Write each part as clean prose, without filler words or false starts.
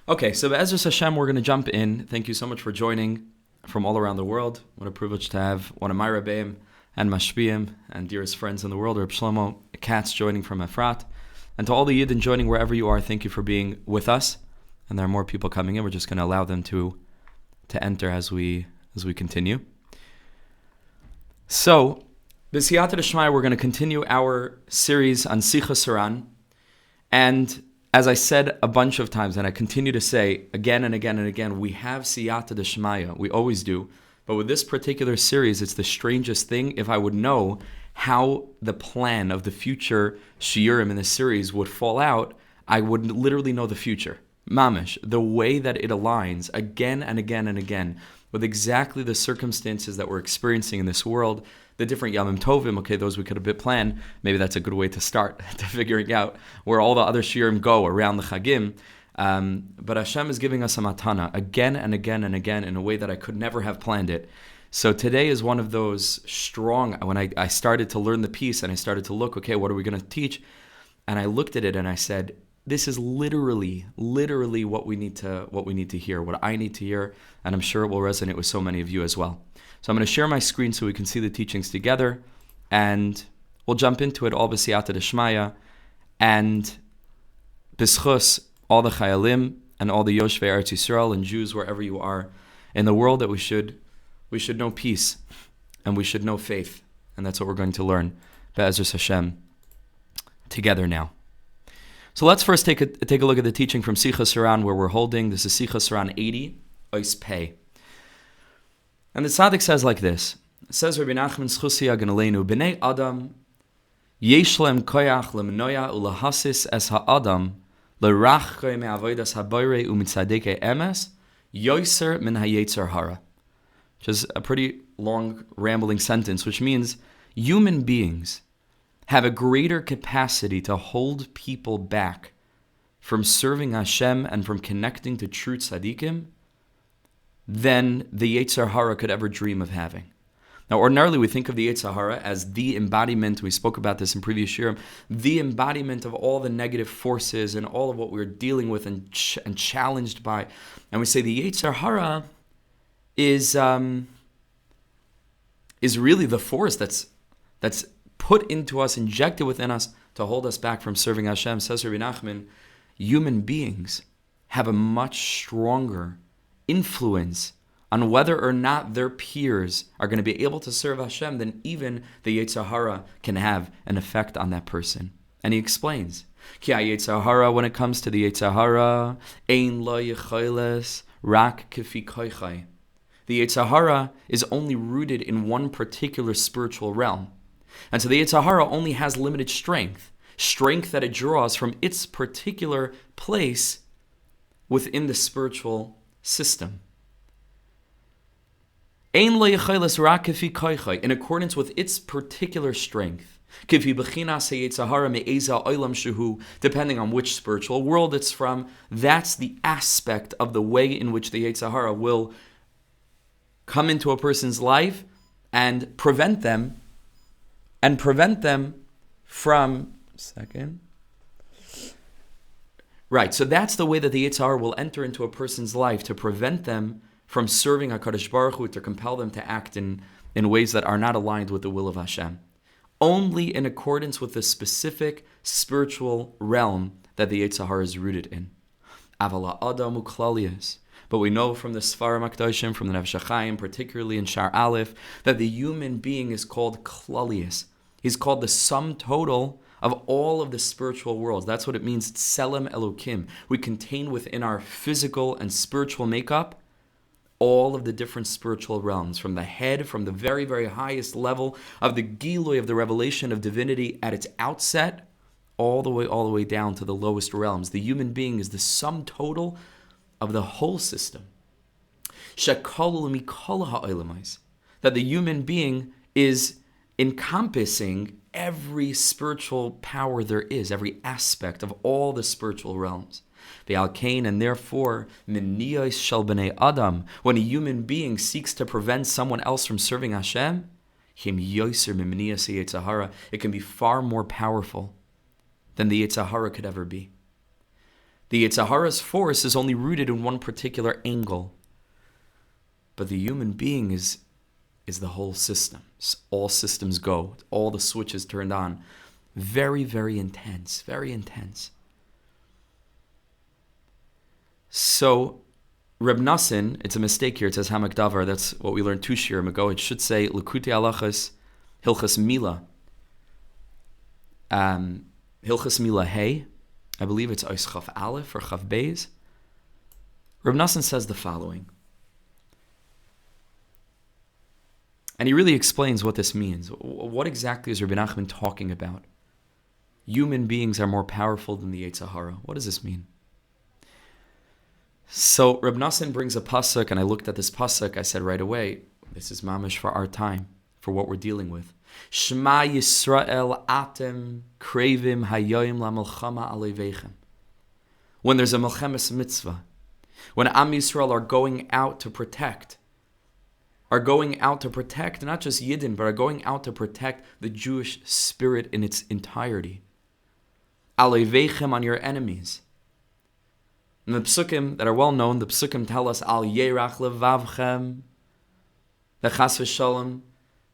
Okay, so Be'ezus Hashem, we're going to jump in. Thank you so much for joining from all around the world. What a privilege to have one of my Rebbeim and Mashpiyim and dearest friends in the world, Reb Shlomo Katz, joining from Efrat. And to all the Yidden joining wherever you are, thank you for being with us. And there are more people coming in. We're just going to allow them to enter as we continue. So, B'siyata D'Shmaya, we're going to continue our series on Sichos HaRan. And as I said a bunch of times, and I continue to say again and again and again, we have Siyata D'Shmaya. We always do. But with this particular series, it's the strangest thing. If I would know how the plan of the future shiurim in this series would fall out, I would literally know the future. Mamish, the way that it aligns again and again and again with exactly the circumstances that we're experiencing in this world, the different Yamim Tovim, okay, those we could have bit planned. Maybe that's a good way to start to figuring out where all the other shiurim go around the Chagim. But Hashem is giving us a matana again and again and again in a way that I could never have planned it. So today is one of those strong, when I started to learn the piece and I started to look, okay, what are we going to teach? And I looked at it and I said, this is literally what we need to hear, what I need to hear, and I'm sure it will resonate with so many of you as well. So I'm going to share my screen so we can see the teachings together, and we'll jump into it, all b'siyata d'shmaya, and b'schus, all the chayalim, and all the Yoshvei Eretz Yisrael, and Jews wherever you are in the world, that we should know peace, and we should know faith, and that's what we're going to learn, Be'ezus Hashem, together now. So let's first take a look at the teaching from Sichos HaRan, where we're holding. This is Sichos HaRan 80, Ois Pei. And the tzaddik says like this. It says, Reb Nosson Zchusi Hagan Aleinu, B'nei Adam, yesh lehem koyach lemnoya ulehasis es ha'adam, lerachkoi me'avodas haboirei u'mitzadekei emes, yoiser min ha'yetzer hara. Which is a pretty long, rambling sentence, which means human beings have a greater capacity to hold people back from serving Hashem and from connecting to true tzaddikim than the Yetzer Hara could ever dream of having. Now, ordinarily, we think of the Yetzer Hara as the embodiment, we spoke about this in previous shiurim, the embodiment of all the negative forces and all of what we're dealing with and challenged by. And we say the Yetzer Hara is really the force that's put into us, injected within us to hold us back from serving Hashem. Says Reb Nosson, human beings have a much stronger influence on whether or not their peers are going to be able to serve Hashem than even the Yetzer Hara can have an effect on that person. And he explains, Ki ha-Yetzer Hara, when it comes to the Yetzer Hara, ein lo yecholes rak kefi koichai. The Yetzer Hara is only rooted in one particular spiritual realm. And so the Yetzer Hara only has limited strength that it draws from its particular place within the spiritual system. In accordance with its particular strength, depending on which spiritual world it's from, that's the aspect of the way in which the Yetzer Hara will come into a person's life and prevent them from, Right, so that's the way that the Yetzer Hara will enter into a person's life to prevent them from serving HaKadosh Baruch Hu, to compel them to act in ways that are not aligned with the will of Hashem. Only in accordance with the specific spiritual realm that the Yetzer Hara is rooted in. Avala Adam u'klalius. But we know from the Sfarim HaKadoshim, from the Nefesh HaChaim, particularly in Shar Aleph, that the human being is called klalius. He's called the sum total of all of the spiritual worlds. That's what it means, Tselem Elokim. We contain within our physical and spiritual makeup all of the different spiritual realms, from the head, from the very, very highest level of the Gilui, of the revelation of divinity at its outset, all the way down to the lowest realms. The human being is the sum total of the whole system. That the human being is encompassing every spiritual power there is, every aspect of all the spiritual realms. And therefore, when a human being seeks to prevent someone else from serving Hashem, it can be far more powerful than the Yetzer Hara could ever be. The Yetzer Hara's force is only rooted in one particular angle. But the human being is the whole system. All systems go. All the switches turned on. Very, very intense. Very intense. So, Reb Nosson, it's a mistake here. It says Hamak Davar. That's what we learned 2 shiurim ago. It should say Likutei Halachos Hilchos Mila. Hilchos Mila Hey. I believe it's Ois Chaf Aleph or Chaf Beis. Reb Nosson says the following. And he really explains what this means. What exactly is Rabbi Nachman talking about? Human beings are more powerful than the Yetzer Hara. What does this mean? So Reb Nosson brings a pasuk, and I looked at this pasuk. I said right away, this is mamish for our time, for what we're dealing with. Shema Yisrael atem krevim hayoim la melchama alevechem. When there's a melchemes mitzvah, when Am Yisrael are going out to protect not just Yidden, but are going out to protect the Jewish spirit in its entirety. Alevechem, on your enemies. And the psukim that are well known, the psukim tell us, Al yerach levavchem, the chas v'shalom,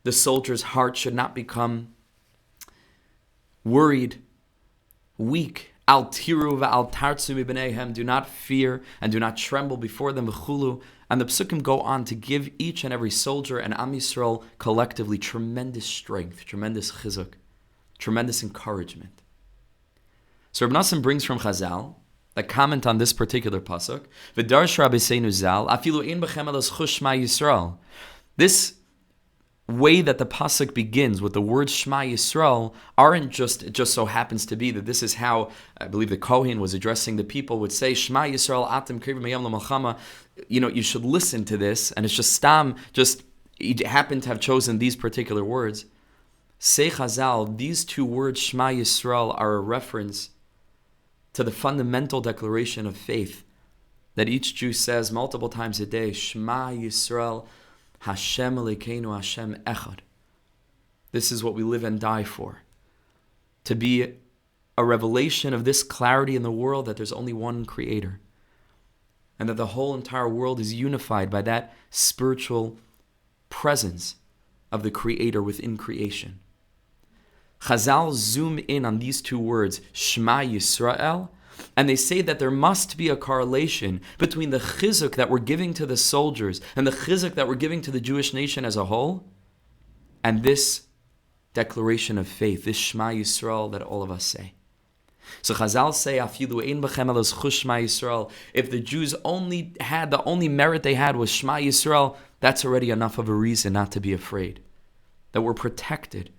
the soldier's heart should not become worried, weak. Al tiru v'al tartzu mibneihem, do not fear and do not tremble before them, v'chulu. And the psukim go on to give each and every soldier and Am Yisrael collectively tremendous strength, tremendous chizuk, tremendous encouragement. So Reb Nosson brings from Chazal that comment on this particular pasuk. V'darsh Rabbeinu Zal, afilu ein bechem elos chush Shema Yisrael. This way that the pasuk begins with the word Shema Yisrael aren't just, it just so happens to be that this is how, I believe the Kohen was addressing the people, would say, Shema Yisrael atem krivim hayom l'malchama. You should listen to this, and it's just stam, just, he happened to have chosen these particular words. Say Chazal, these 2 words, Shema Yisrael, are a reference to the fundamental declaration of faith that each Jew says multiple times a day, Shema Yisrael, Hashem Elokeinu, Hashem Echad. This is what we live and die for. To be a revelation of this clarity in the world that there's only one Creator. And that the whole entire world is unified by that spiritual presence of the Creator within creation. Chazal zoom in on these 2 words, Shema Yisrael, and they say that there must be a correlation between the chizuk that we're giving to the soldiers and the chizuk that we're giving to the Jewish nation as a whole, and this declaration of faith, this Shema Yisrael that all of us say. So Chazal say, Afilu ein bechem elos chush Shema Yisrael. If the Jews the only merit they had was Shema Yisrael, that's already enough of a reason not to be afraid. That we're protected.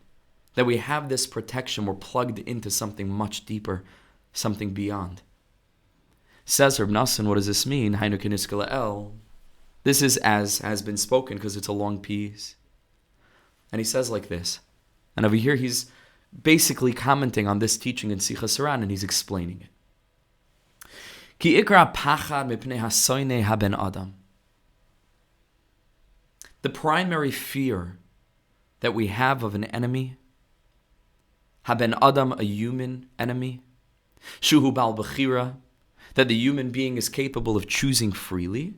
That we have this protection. We're plugged into something much deeper, something beyond. Says Reb Nosson, what does this mean? Hainu k'niska la'el. This is as has been spoken because it's a long piece. And he says like this. And over here he's basically commenting on this teaching in Sichos HaRan, and he's explaining it. Ki ikra pachad mipnei hasoynei haben adam. The primary fear that we have of an enemy, haben adam, a human enemy, shuhu bal bechira, that the human being is capable of choosing freely,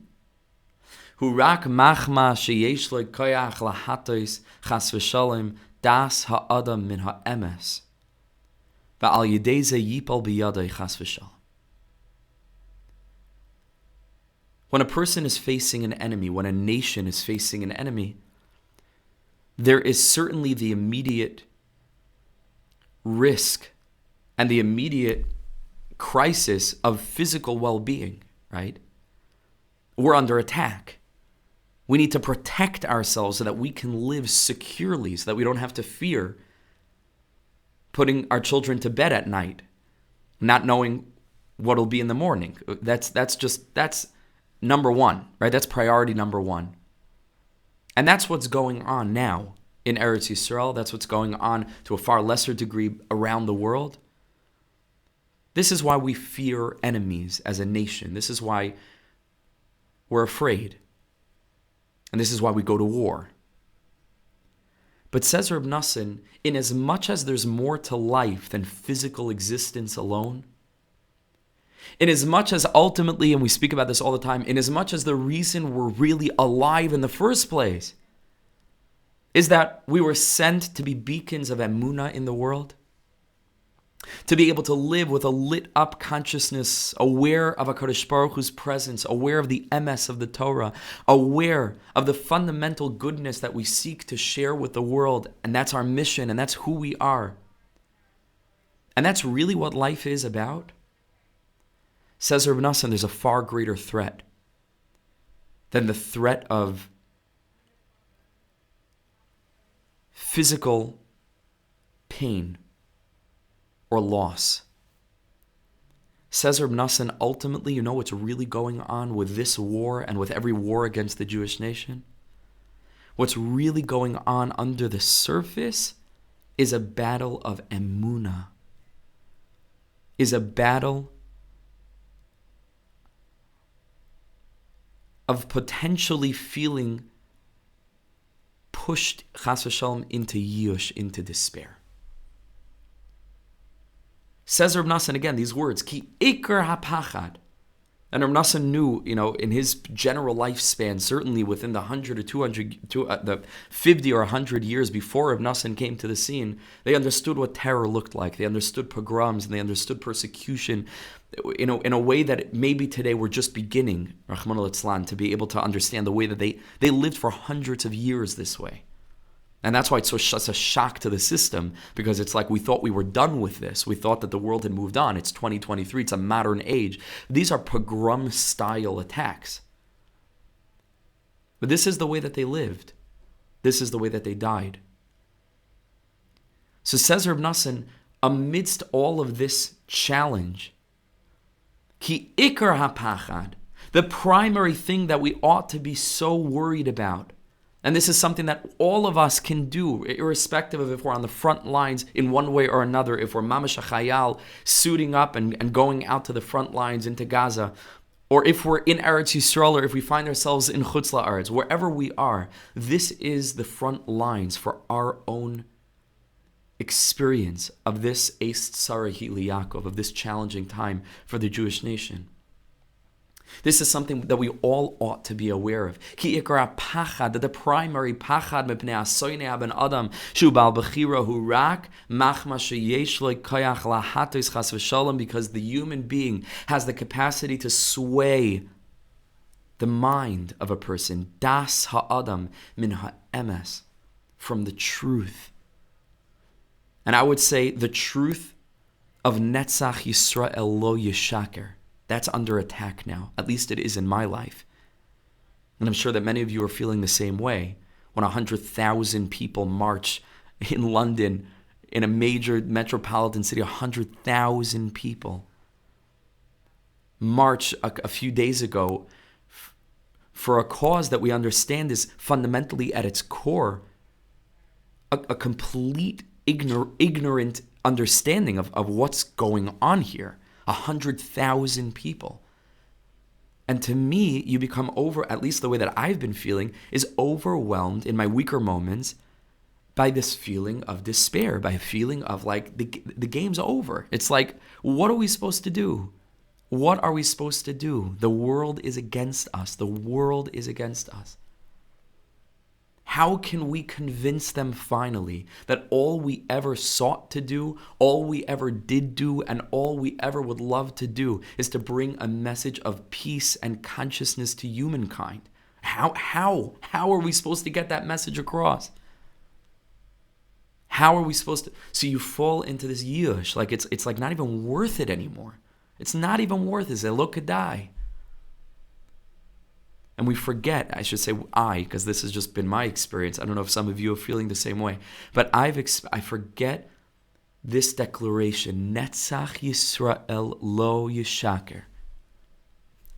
hu rak machma sheyesh lo koyach lahatos chas v'shalom das ha'adam min ha'emes va'al yidei ze yipal biyadei chas v'shalom. When a person is facing an enemy, when a nation is facing an enemy, there is certainly the immediate risk and the immediate crisis of physical well-being, right? We're under attack. We need to protect ourselves so that we can live securely, so that we don't have to fear putting our children to bed at night, not knowing what'll be in the morning. That's number one, right? That's priority number one. And that's what's going on now in Eretz Yisrael. That's what's going on to a far lesser degree around the world. This is why we fear enemies as a nation. This is why we're afraid. And this is why we go to war. But says Reb Nosson, in as much as there's more to life than physical existence alone, In as much as ultimately, and we speak about this all the time, in as much as the reason we're really alive in the first place is that we were sent to be beacons of Emunah in the world, to be able to live with a lit up consciousness, aware of HaKadosh Baruch Hu's presence, aware of the emes of the Torah, aware of the fundamental goodness that we seek to share with the world, and that's our mission, and that's who we are. And that's really what life is about. Says Reb Nosson, there's a far greater threat than the threat of physical pain or loss. Says Reb Nosson, ultimately, you know what's really going on with this war and with every war against the Jewish nation? What's really going on under the surface is a battle of Emunah, is a battle of potentially feeling pushed, chas v'shalom, into yush, into despair. Says Reb Nosson again, these words, ki ikar hapachad. And Reb Nosson knew, in his general lifespan, certainly within the 100 or 200, the 50 or 100 years before Reb Nosson came to the scene, they understood what terror looked like. They understood pogroms and they understood persecution, in a way that maybe today we're just beginning, Rahman al-Islam, to be able to understand the way that they lived for hundreds of years this way. And that's why it's such a shock to the system, because it's like we thought we were done with this. We thought that the world had moved on. It's 2023. It's a modern age. These are pogrom-style attacks. But this is the way that they lived. This is the way that they died. So says Reb Nosson, amidst all of this challenge, ki ikar hapachad, the primary thing that we ought to be so worried about, and this is something that all of us can do, irrespective of if we're on the front lines in one way or another, if we're mamash chayal, suiting up and going out to the front lines into Gaza, or if we're in Eretz Yisrael, or if we find ourselves in Chutz La'aretz, wherever we are, this is the front lines for our own experience of this Eist Sarahi Yaakov, of this challenging time for the Jewish nation. This is something that we all ought to be aware of. Ki ikra pachad, that the primary pachad mepnei asoynei ben adam shu bal bechira hu rak machma sheyesh lo koyach lahatos chas v'shalom, because the human being has the capacity to sway the mind of a person, das ha'adam min ha'emes, from the truth. And I would say the truth of Netzach Yisrael lo yishaker. That's under attack now. At least it is in my life. And I'm sure that many of you are feeling the same way. When 100,000 people march in London, in a major metropolitan city, 100,000 people march a few days ago for a cause that we understand is fundamentally at its core a complete ignorant understanding of what's going on here. 100,000 people. And to me, you become at least the way that I've been feeling, is overwhelmed in my weaker moments by this feeling of despair, by a feeling of like the game's over. It's like, what are we supposed to do? What are we supposed to do? The world is against us. The world is against us. How can we convince them finally that all we ever sought to do, all we ever did do, and all we ever would love to do is to bring a message of peace and consciousness to humankind? How are we supposed to get that message across? How are we supposed to? So you fall into this yush, like it's like not even worth it anymore. It's not even worth it. Lo kedai. And we forget, I should say because this has just been my experience. I don't know if some of you are feeling the same way. But I forget this declaration, Netzach Yisrael lo yishaker.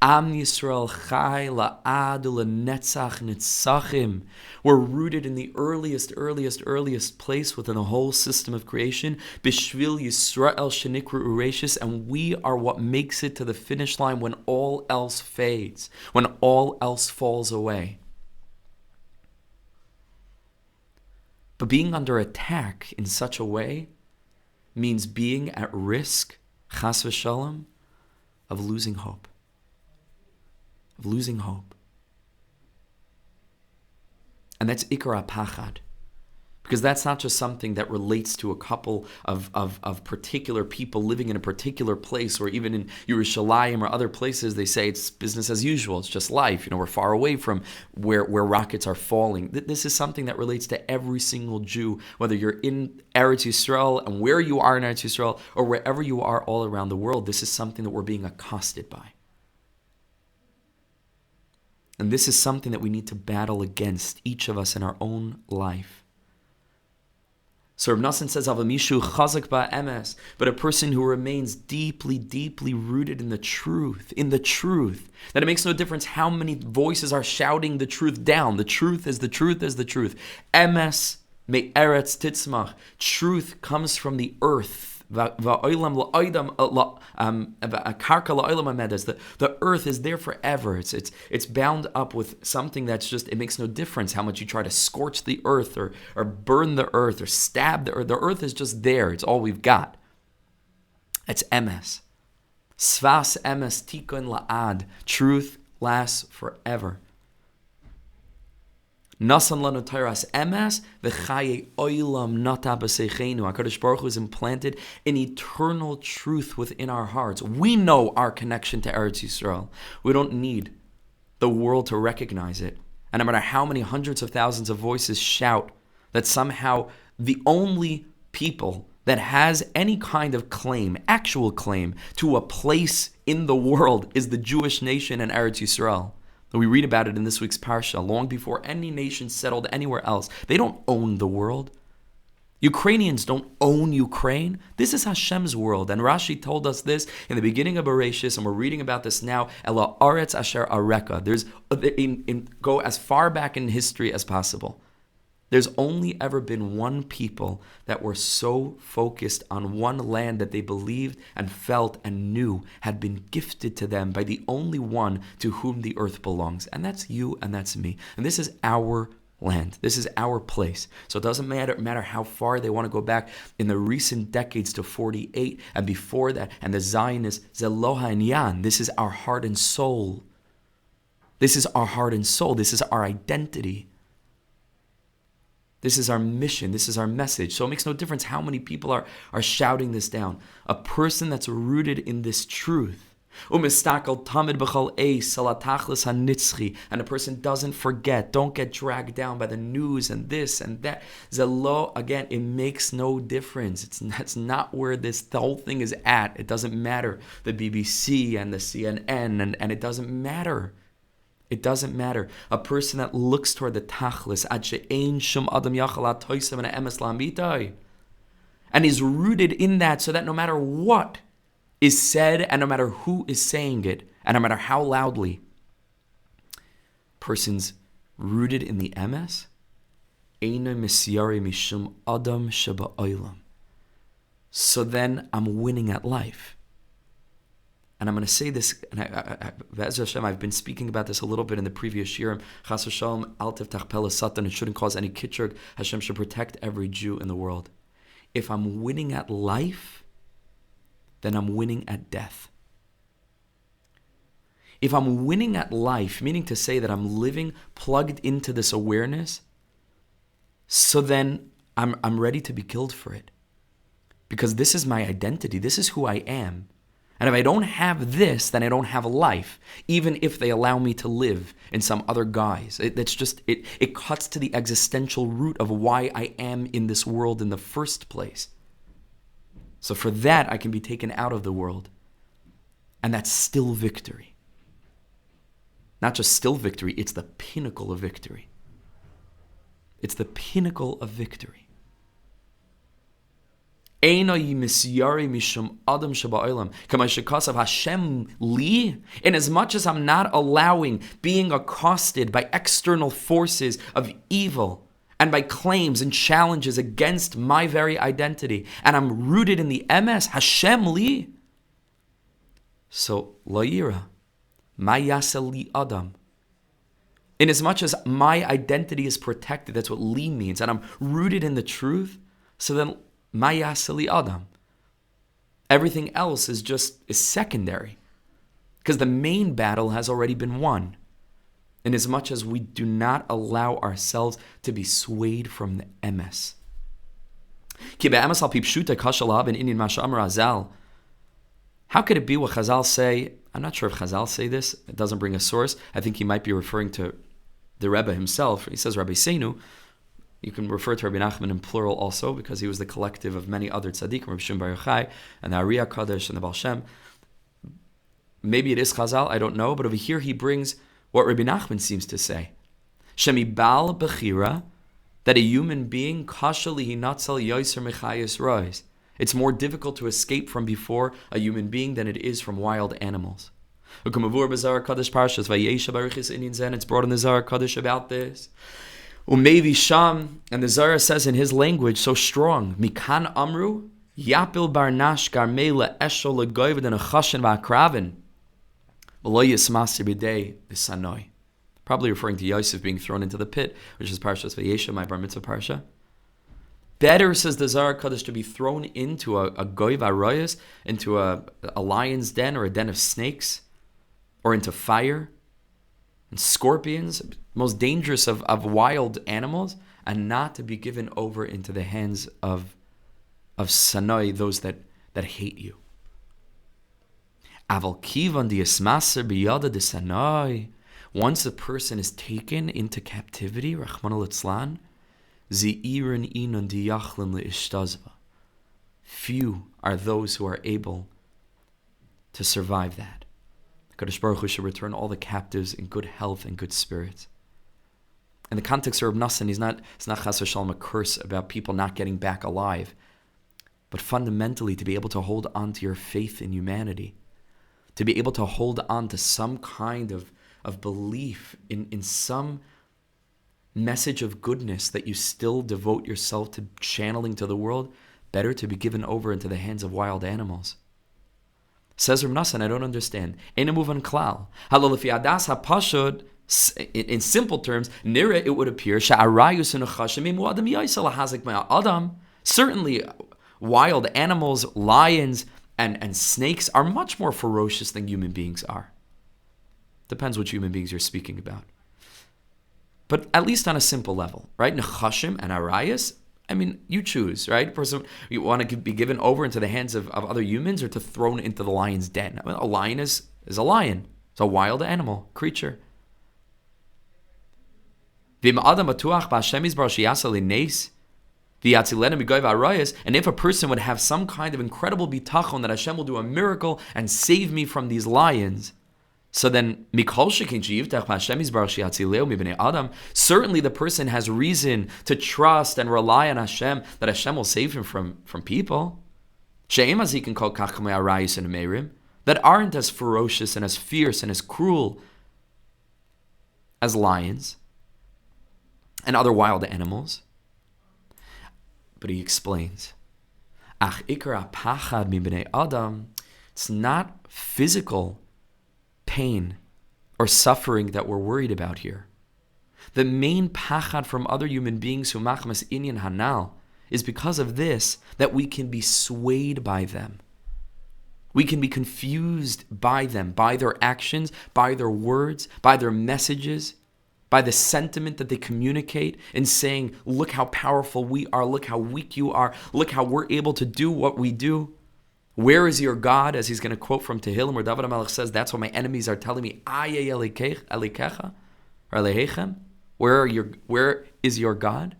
Am Yisrael chai la'ad u'lenetzach nitzachim. We're rooted in the earliest place within the whole system of creation. Bishvil Yisrael shenikru ureshis, and we are what makes it to the finish line when all else fades, when all else falls away. But being under attack in such a way means being at risk, chas v'shalom, of losing hope. Of losing hope. And that's ikar pachad. Because that's not just something that relates to a couple of particular people living in a particular place, or even in Yerushalayim or other places, they say it's business as usual, it's just life. We're far away from where rockets are falling. This is something that relates to every single Jew, whether you're in Eretz Yisrael and where you are in Eretz Yisrael, or wherever you are all around the world. This is something that we're being accosted by. And this is something that we need to battle against, each of us in our own life. So Reb Nosson says, "Avamishu chazak ba'emes," but a person who remains deeply, deeply rooted in the truth, that it makes no difference how many voices are shouting the truth down. The truth is the truth is the truth. Emes me'eretz titzmach. Truth comes from the earth. The earth is there forever. It's bound up with something that's just, it makes no difference how much you try to scorch the earth or burn the earth or stab the earth. The earth is just there. It's all we've got. It's emes. Svas emes tikun la'ad. Truth lasts forever. Nasan lanu tayras emes v'chaye oilam nata b'seichenu. HaKadosh Baruch Hu has implanted an eternal truth within our hearts. We know our connection to Eretz Yisrael. We don't need the world to recognize it. And no matter how many hundreds of thousands of voices shout that somehow the only people that has any kind of claim, actual claim, to a place in the world is the Jewish nation and Eretz Yisrael. We read about it in this week's Parsha, long before any nation settled anywhere else. They don't own the world. Ukrainians don't own Ukraine. This is Hashem's world. And Rashi told us this in the beginning of Bereshis, and we're reading about this now. Ela aretz asher areka. Go as far back in history as possible. There's only ever been one people that were so focused on one land that they believed and felt and knew had been gifted to them by the only one to whom the earth belongs. And that's you and that's me. And this is our land. This is our place. So it doesn't matter how far they want to go back in the recent decades to 48 and before that. And the Zionists, Zeloha and Yan. This is our heart and soul. This is our heart and soul. This is our identity. This is our mission. This is our message. So it makes no difference how many people are shouting this down. A person that's rooted in this truth. And a person doesn't forget, don't get dragged down by the news and this and that. Zelo, again, it makes no difference. That's not where the whole thing is at. It doesn't matter. The BBC and the CNN, and it doesn't matter. It doesn't matter. A person that looks toward the tachlis, and is rooted in that, so that no matter what is said and no matter who is saying it, and no matter how loudly, person's rooted in the emes, so then I'm winning at life. And I'm going to say this, and Hashem, I've been speaking about this a little bit in the previous shiur. Chas v'shalom, al tiftach peh l'satan. It shouldn't cause any kitchug. Hashem should protect every Jew in the world. If I'm winning at life, then I'm winning at death. If I'm winning at life, meaning to say that I'm living plugged into this awareness, so then I'm ready to be killed for it. Because this is my identity. This is who I am. And if I don't have this, then I don't have a life, even if they allow me to live in some other guise. It cuts to the existential root of why I am in this world in the first place. So for that, I can be taken out of the world. And that's still victory. Not just still victory, it's the pinnacle of victory. It's the pinnacle of victory. Hashem li, in as much as I'm not allowing being accosted by external forces of evil and by claims and challenges against my very identity, and I'm rooted in the emes, Hashem li. So lo yira, ma yaseh li adam. In as much as my identity is protected, that's what li means, and I'm rooted in the truth, so then ma yaseh li adam. Everything else is secondary. Because the main battle has already been won, inasmuch as we do not allow ourselves to be swayed from the emes. How could it be what Chazal say? I'm not sure if Chazal say this. It doesn't bring a source. I think he might be referring to the Rebbe himself. He says Rabbi Seinu. You can refer to Rabbi Nachman in plural also, because he was the collective of many other tzaddikim, Rabbi Shimon Bar Yochai, and the Ariya Kadosh and the Baal Shem. Maybe it is Chazal, I don't know, but over here he brings what Rabbi Nachman seems to say. Shemi Baal Bechira, that a human being, Kasha lihi natzal yoser mechayis rois. It's more difficult to escape from before a human being than it is from wild animals. It's brought in the Zohar Kadosh about this. Umevi Sham, and the Zohar says in his language so strong, Mikan Amru, Yapil Barnash Garmela Eshol Legoivid and a Chashin Vakraven. Veloyis Master Bidei Bisanoi. Probably referring to Yosef being thrown into the pit, which is Parshas Vayesha, my Bar Mitzvah Parsha. Better, says the Zohar Kadosh, to be thrown into a goiv aroyas, into a lion's den or a den of snakes, or into fire and scorpions, most dangerous of wild animals, and not to be given over into the hands of sanoi, those that hate you. Aval kivan diasmaser biyada de sanoi. Once a person is taken into captivity, Rachmana litzlan, few are those who are able to survive that. Kadosh Baruch Hu should return all the captives in good health and good spirits. In the context of Reb Nosson, it's not chas v'shalom a curse about people not getting back alive, but fundamentally to be able to hold on to your faith in humanity, to be able to hold on to some kind of belief in some message of goodness that you still devote yourself to channeling to the world, better to be given over into the hands of wild animals. Says Reb Nosson, I don't understand. In simple terms, nira, it would appear, certainly wild animals, lions, and snakes are much more ferocious than human beings are. Depends which human beings you're speaking about. But at least on a simple level, right? Nechashim and arayas, I mean, you choose, right? Person, you want to be given over into the hands of other humans or to thrown into the lion's den. I mean, a lion is a lion. It's a wild animal, creature. And if a person would have some kind of incredible bitachon that Hashem will do a miracle and save me from these lions, so then, certainly the person has reason to trust and rely on Hashem that Hashem will save him from people that aren't as ferocious and as fierce and as cruel as lions and other wild animals. But he explains, it's not physical pain or suffering that we're worried about here. The main pachad from other human beings who machmas inyan hanal is because of this, that we can be swayed by them. We can be confused by them, by their actions, by their words, by their messages, by the sentiment that they communicate in saying, look how powerful we are, look how weak you are, look how we're able to do what we do. Where is your God? As he's going to quote from Tehillim, where David HaMelech says, that's what my enemies are telling me. Where is your God?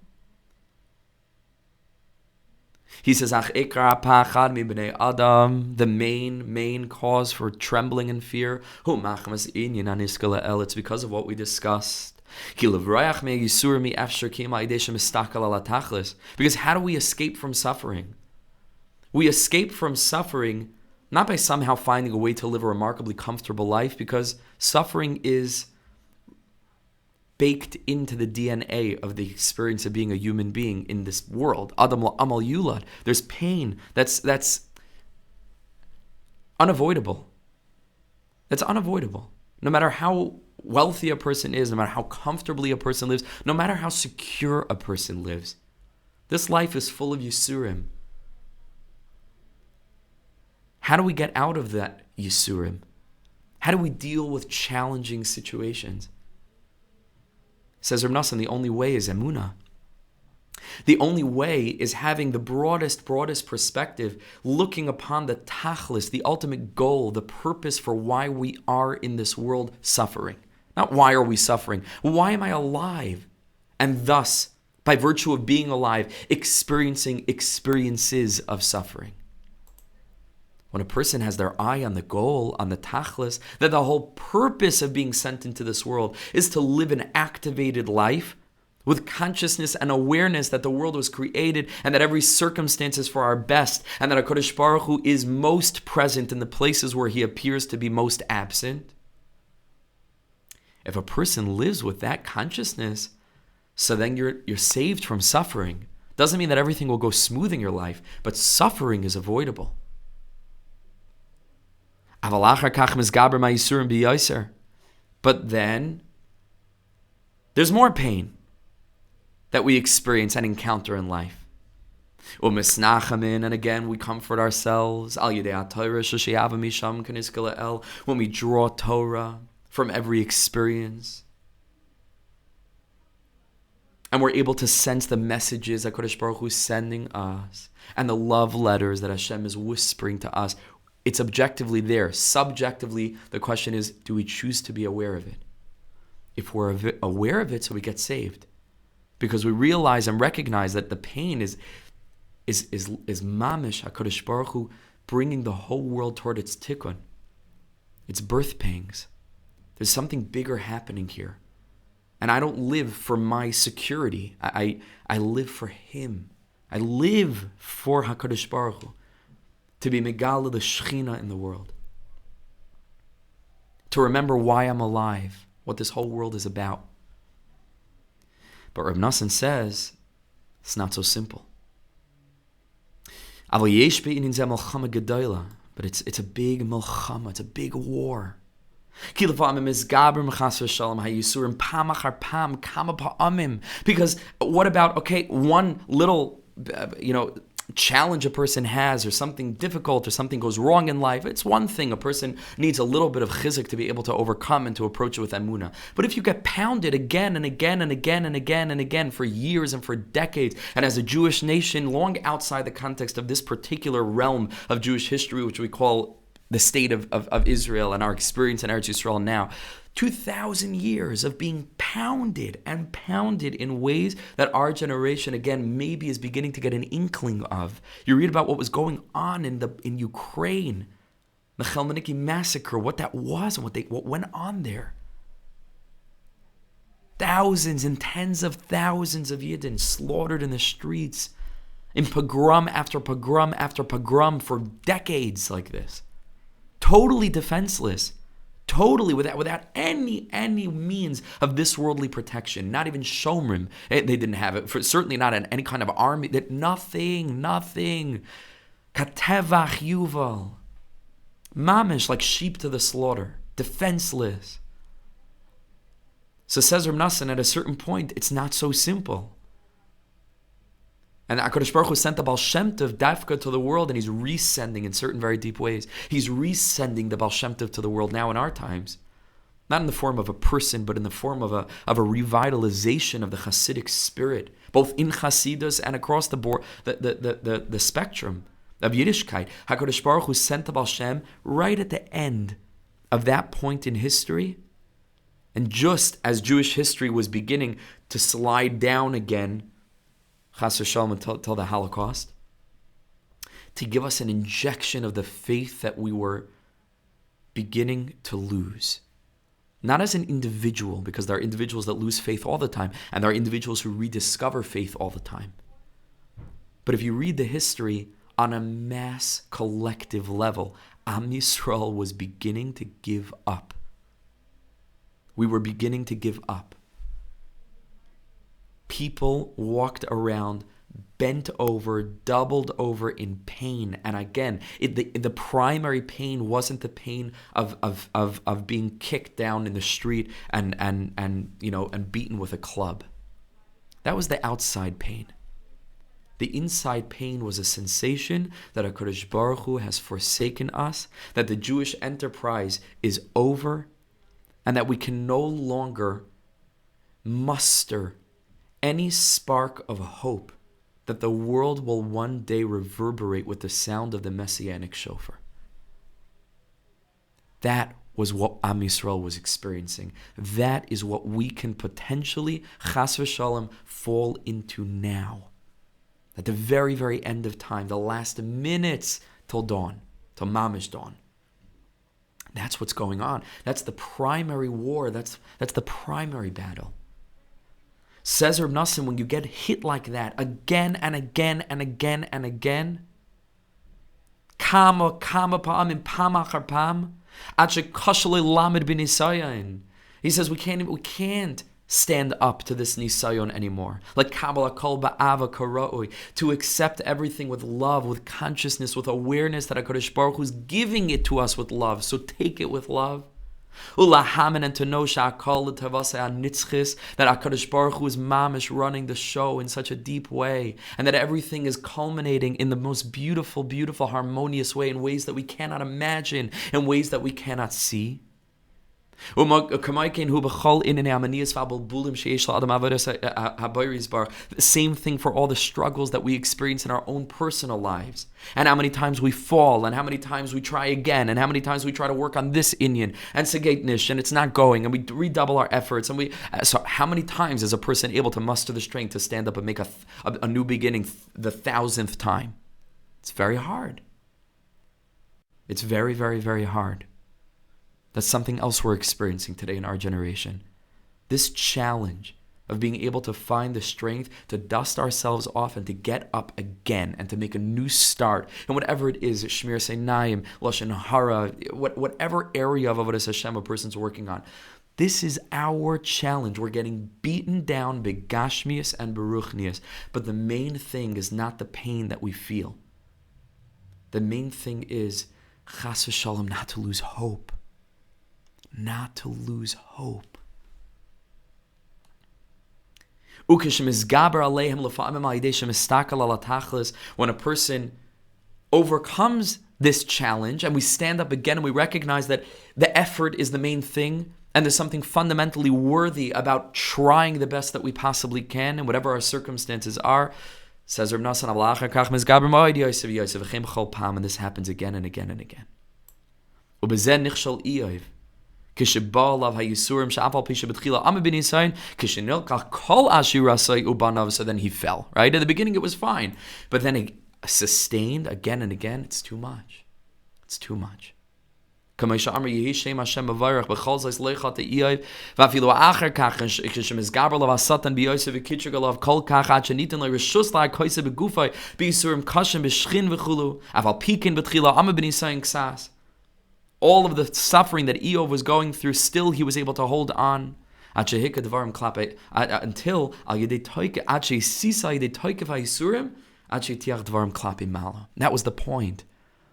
He says, the main cause for trembling and fear, it's because of what we discussed. Because how do we escape from suffering? We escape from suffering not by somehow finding a way to live a remarkably comfortable life, because suffering is baked into the DNA of the experience of being a human being in this world. Adam la'amal yulad. There's pain that's unavoidable. That's unavoidable. No matter how wealthy a person is, no matter how comfortably a person lives, no matter how secure a person lives, this life is full of yisurim. How do we get out of that yisurim? How do we deal with challenging situations? Says Reb Nosson, the only way is Emunah. The only way is having the broadest perspective, looking upon the tachlis, the ultimate goal, the purpose for why we are in this world suffering. Not why are we suffering, why am I alive? And thus, by virtue of being alive, experiencing experiences of suffering. When a person has their eye on the goal, on the tachlis, that the whole purpose of being sent into this world is to live an activated life with consciousness and awareness that the world was created and that every circumstance is for our best, and that HaKadosh Baruch Hu is most present in the places where he appears to be most absent. If a person lives with that consciousnus, so then you're saved from suffering. Doesn't mean that everything will go smooth in your life, but suffering is avoidable. But then there's more pain that we experience and encounter in life. And again, we comfort ourselves when we draw Torah from every experience. And we're able to sense the messages that Kodesh Baruch Hu is sending us and the love letters that Hashem is whispering to us. It's objectively there. Subjectively, the question is, do we choose to be aware of it? If we're aware of it, so we get saved. Because we realize and recognize that the pain is mamish, HaKadosh Baruch Hu, bringing the whole world toward its tikkun. It's birth pangs. There's something bigger happening here. And I don't live for my security. I live for Him. I live for HaKadosh Baruch Hu, to be Megala, the Shechina in the world. To remember why I'm alive, what this whole world is about. But Reb Nosson says, it's not so simple. But it's a big milchama, it's a big war. Because what about, one little, challenge a person has, or something difficult, or something goes wrong in life, it's one thing. A person needs a little bit of chizuk to be able to overcome and to approach it with emunah. But if you get pounded again and again and again and again and again for years and for decades, and as a Jewish nation, long outside the context of this particular realm of Jewish history, which we call the state of Israel and our experience in Eretz Yisrael now, 2,000 years of being pounded and pounded in ways that our generation, again, maybe is beginning to get an inkling of. You read about what was going on in Ukraine, the Chelmeniki massacre, what that was and what went on there. Thousands and tens of thousands of Yidden slaughtered in the streets, in pogrom after pogrom after pogrom for decades like this. Totally defenseless. Totally without any means of this worldly protection. Not even shomrim. They didn't have it. Certainly not any kind of army. Nothing. Katevach Yuval. Mamish, like sheep to the slaughter. Defenseless. So says Reb Nosson, at a certain point, it's not so simple. And HaKadosh Baruch Hu sent the Baal Shem Tov Dafka to the world, and he's resending in certain very deep ways. He's resending the Baal Shem Tov to the world now in our times. Not in the form of a person, but in the form of a revitalization of the Hasidic spirit, both in Hasidus and across the board, the spectrum of Yiddishkeit. HaKadosh Baruch Hu sent the Baal Shem right at the end of that point in history. And just as Jewish history was beginning to slide down again, Chas v'shalom, until the Holocaust, to give us an injection of the faith that we were beginning to lose. Not as an individual, because there are individuals that lose faith all the time, and there are individuals who rediscover faith all the time. But if you read the history on a mass collective level, Am Yisrael was beginning to give up. We were beginning to give up. People walked around bent over, doubled over in pain. And again, the primary pain wasn't the pain of being kicked down in the street and beaten with a club. That was the outside pain. The inside pain was a sensation that HaKadosh Baruch Hu has forsaken us, that the Jewish enterprise is over, and that we can no longer muster any spark of hope that the world will one day reverberate with the sound of the Messianic shofar. That was what Am Yisrael was experiencing. That is what we can potentially, chas v'shalom, fall into now. At the very, very end of time, the last minutes till dawn, till mamish dawn. That's what's going on. That's the primary war. That's the primary battle. Says Reb Nosson, when you get hit like that again and again and again and again, kama pa'am in pam achar pam, he says we can't stand up to this nisayon anymore. Like Kabbalah kol ba'ava karoi, to accept everything with love, with consciousness, with awareness that HaKadosh Baruch Hu is giving it to us with love. So take it with love. Ulahamen, and to know sha'akol l'tavasei hanitzchis, that HaKadosh Baruch Hu is mamish running the show in such a deep way, and that everything is culminating in the most beautiful, beautiful, harmonious way, in ways that we cannot imagine, in ways that we cannot see. The same thing for all the struggles that we experience in our own personal lives, and how many times we fall, and how many times we try again, and how many times we try to work on this inyan and segeitnish, and it's not going, and we redouble our efforts, and so how many times is a person able to muster the strength to stand up and make a new beginning the 1,000th time? It's very hard. It's very, very, very hard. That's something else we're experiencing today in our generation. This challenge of being able to find the strength to dust ourselves off and to get up again and to make a new start. And whatever it is, Shmir Seinayim, Lashon Hara, whatever area of Avodas Hashem a person's working on, this is our challenge. We're getting beaten down begashmius and beruchnius. But the main thing is not the pain that we feel. The main thing is, chas v'shalom, not to lose hope. Not to lose hope. When a person overcomes this challenge and we stand up again and we recognize that the effort is the main thing and there's something fundamentally worthy about trying the best that we possibly can and whatever our circumstances are, says Reb Nosson, and this happens again and again and again. So then he fell, right? At the beginning it was fine, but then it sustained again and again. It's too much. It's too much. As all of the suffering that Eov was going through, still he was able to hold on until that was the point.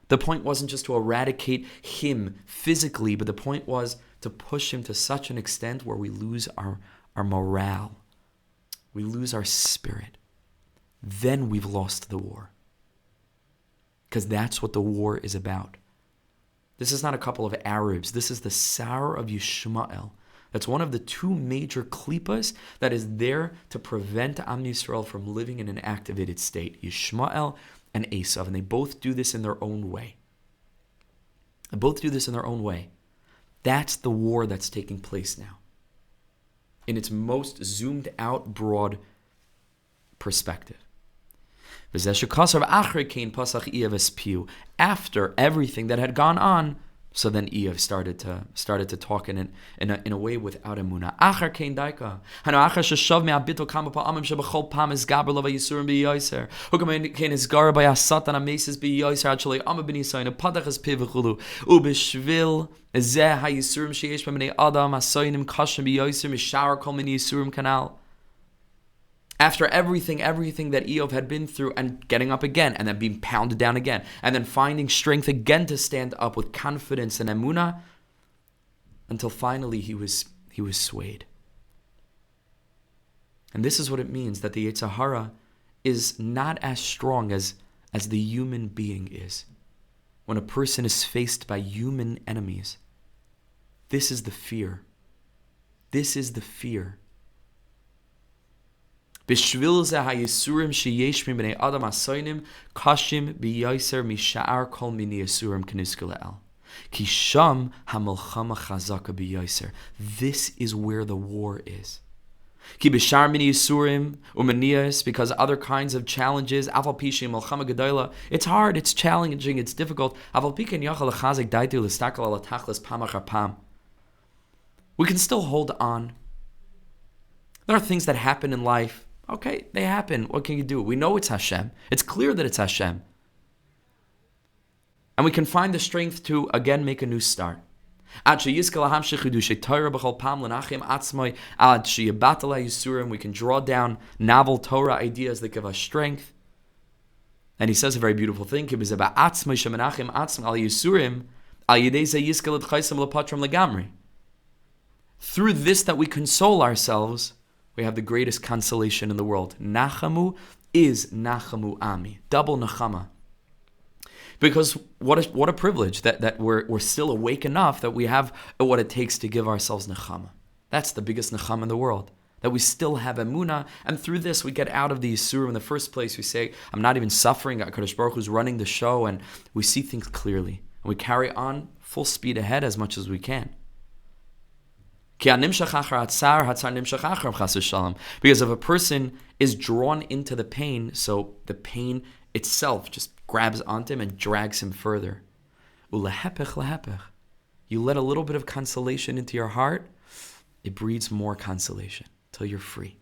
The point wasn't just to eradicate him physically, but the point was to push him to such an extent where we lose our morale. We lose our spirit. Then we've lost the war. Because that's what the war is about. This is not a couple of Arabs. This is the Sar of Yishmael. That's one of the two major klippas that is there to prevent Am Yisrael from living in an activated state. Yishmael and Esav. And they both do this in their own way. They both do this in their own way. That's the war that's taking place now. In its most zoomed out, broad perspective. After everything that had gone on, so then Eov started to talk in a way without Emunah. After everything that Eov had been through and getting up again and then being pounded down again and then finding strength again to stand up with confidence and Emunah until finally he was swayed. And this is what it means that the Yetzer Hara is not as strong as the human being is. When a person is faced by human enemies, this is the fear. This is the fear. Bishvil ze hayisurim sheyesh min bnei adam asoinim kashim biyoser misha'ar kol mini yisurim keniskele el. Ki sham hamilchama chazaka biyoser. This is where the war is. Ki b'shar mini yisurim umaniyas, because other kinds of challenges, aval pishi milchama gedola, it's hard, it's challenging, it's difficult. Aval piken yachal lechazik daitu l'stakal ala tachlis pamachar pam. We can still hold on. There are things that happen in life. Okay, they happen. What can you do? We know it's Hashem. It's clear that it's Hashem. And we can find the strength to, again, make a new start. We can draw down novel Torah ideas that give us strength. And he says a very beautiful thing. Through this that we console ourselves, we have the greatest consolation in the world. Nachamu is Nachamu Ami. Double Nachama. Because what a privilege that we're still awake enough that we have what it takes to give ourselves Nachama. That's the biggest Nachama in the world. That we still have Emunah, and through this we get out of the Yisurim in the first place. We say, I'm not even suffering. HaKadosh Baruch Hu's running the show, and we see things clearly. And we carry on full speed ahead as much as we can. Because if a person is drawn into the pain, so the pain itself just grabs onto him and drags him further. You let a little bit of consolation into your heart, it breeds more consolation till you're free.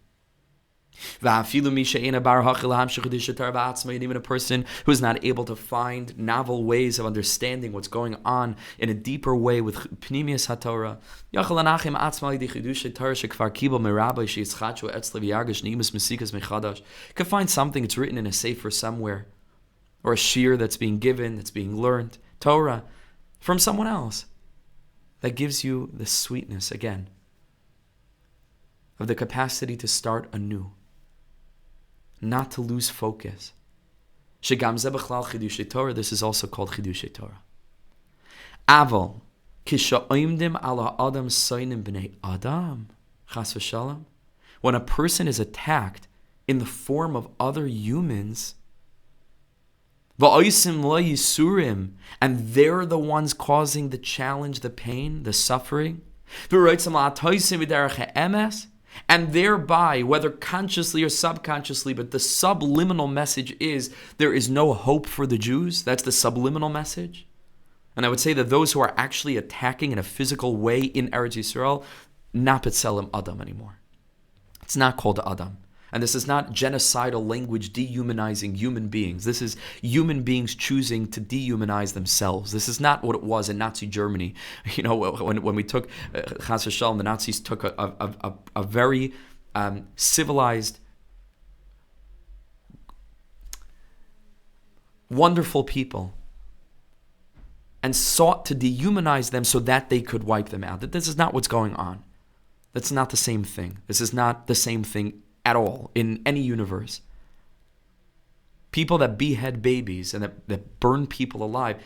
And even a person who is not able to find novel ways of understanding what's going on in a deeper way with Pnimius HaTorah, can find something that's written in a sefer somewhere, or a shiur that's being given, that's being learned, Torah, from someone else, that gives you the sweetness, again, of the capacity to start anew. Not to lose focus. This is also called Chidushei Torah. Aval, kisha'oimdim ala adam soinim b'nei adam, chas v'shalom. When a person is attacked in the form of other humans, va'oisim lo yisurim, and they're the ones causing the challenge, the pain, the suffering, v'roitzim la'atoisim v'derech ha'emes, and thereby, whether consciously or subconsciously, but the subliminal message is there is no hope for the Jews. That's the subliminal message. And I would say that those who are actually attacking in a physical way in Eretz Yisrael, not B'Tselem Adam anymore. It's not called Adam. And this is not genocidal language dehumanizing human beings. This is human beings choosing to dehumanize themselves. This is not what it was in Nazi Germany. You know, when we took, Chas v'Shalom, the Nazis took a very civilized, wonderful people and sought to dehumanize them so that they could wipe them out. This is not what's going on. That's not the same thing. This is not the same thing at all in any universe. People that behead babies and that burn people alive,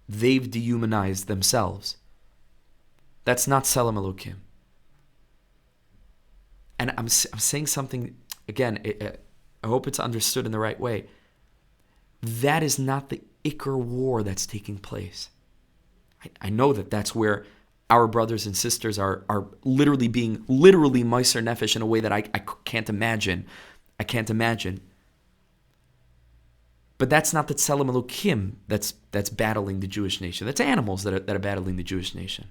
they've dehumanized themselves. That's not Tselem Elokim. And I'm saying something, again, I hope it's understood in the right way. That is not the Iker war that's taking place. I know that that's where our brothers and sisters are literally Meiser Nefesh in a way that I can't imagine. I can't imagine. But that's not the Tselem Elokim that's battling the Jewish nation. That's animals that are battling the Jewish nation.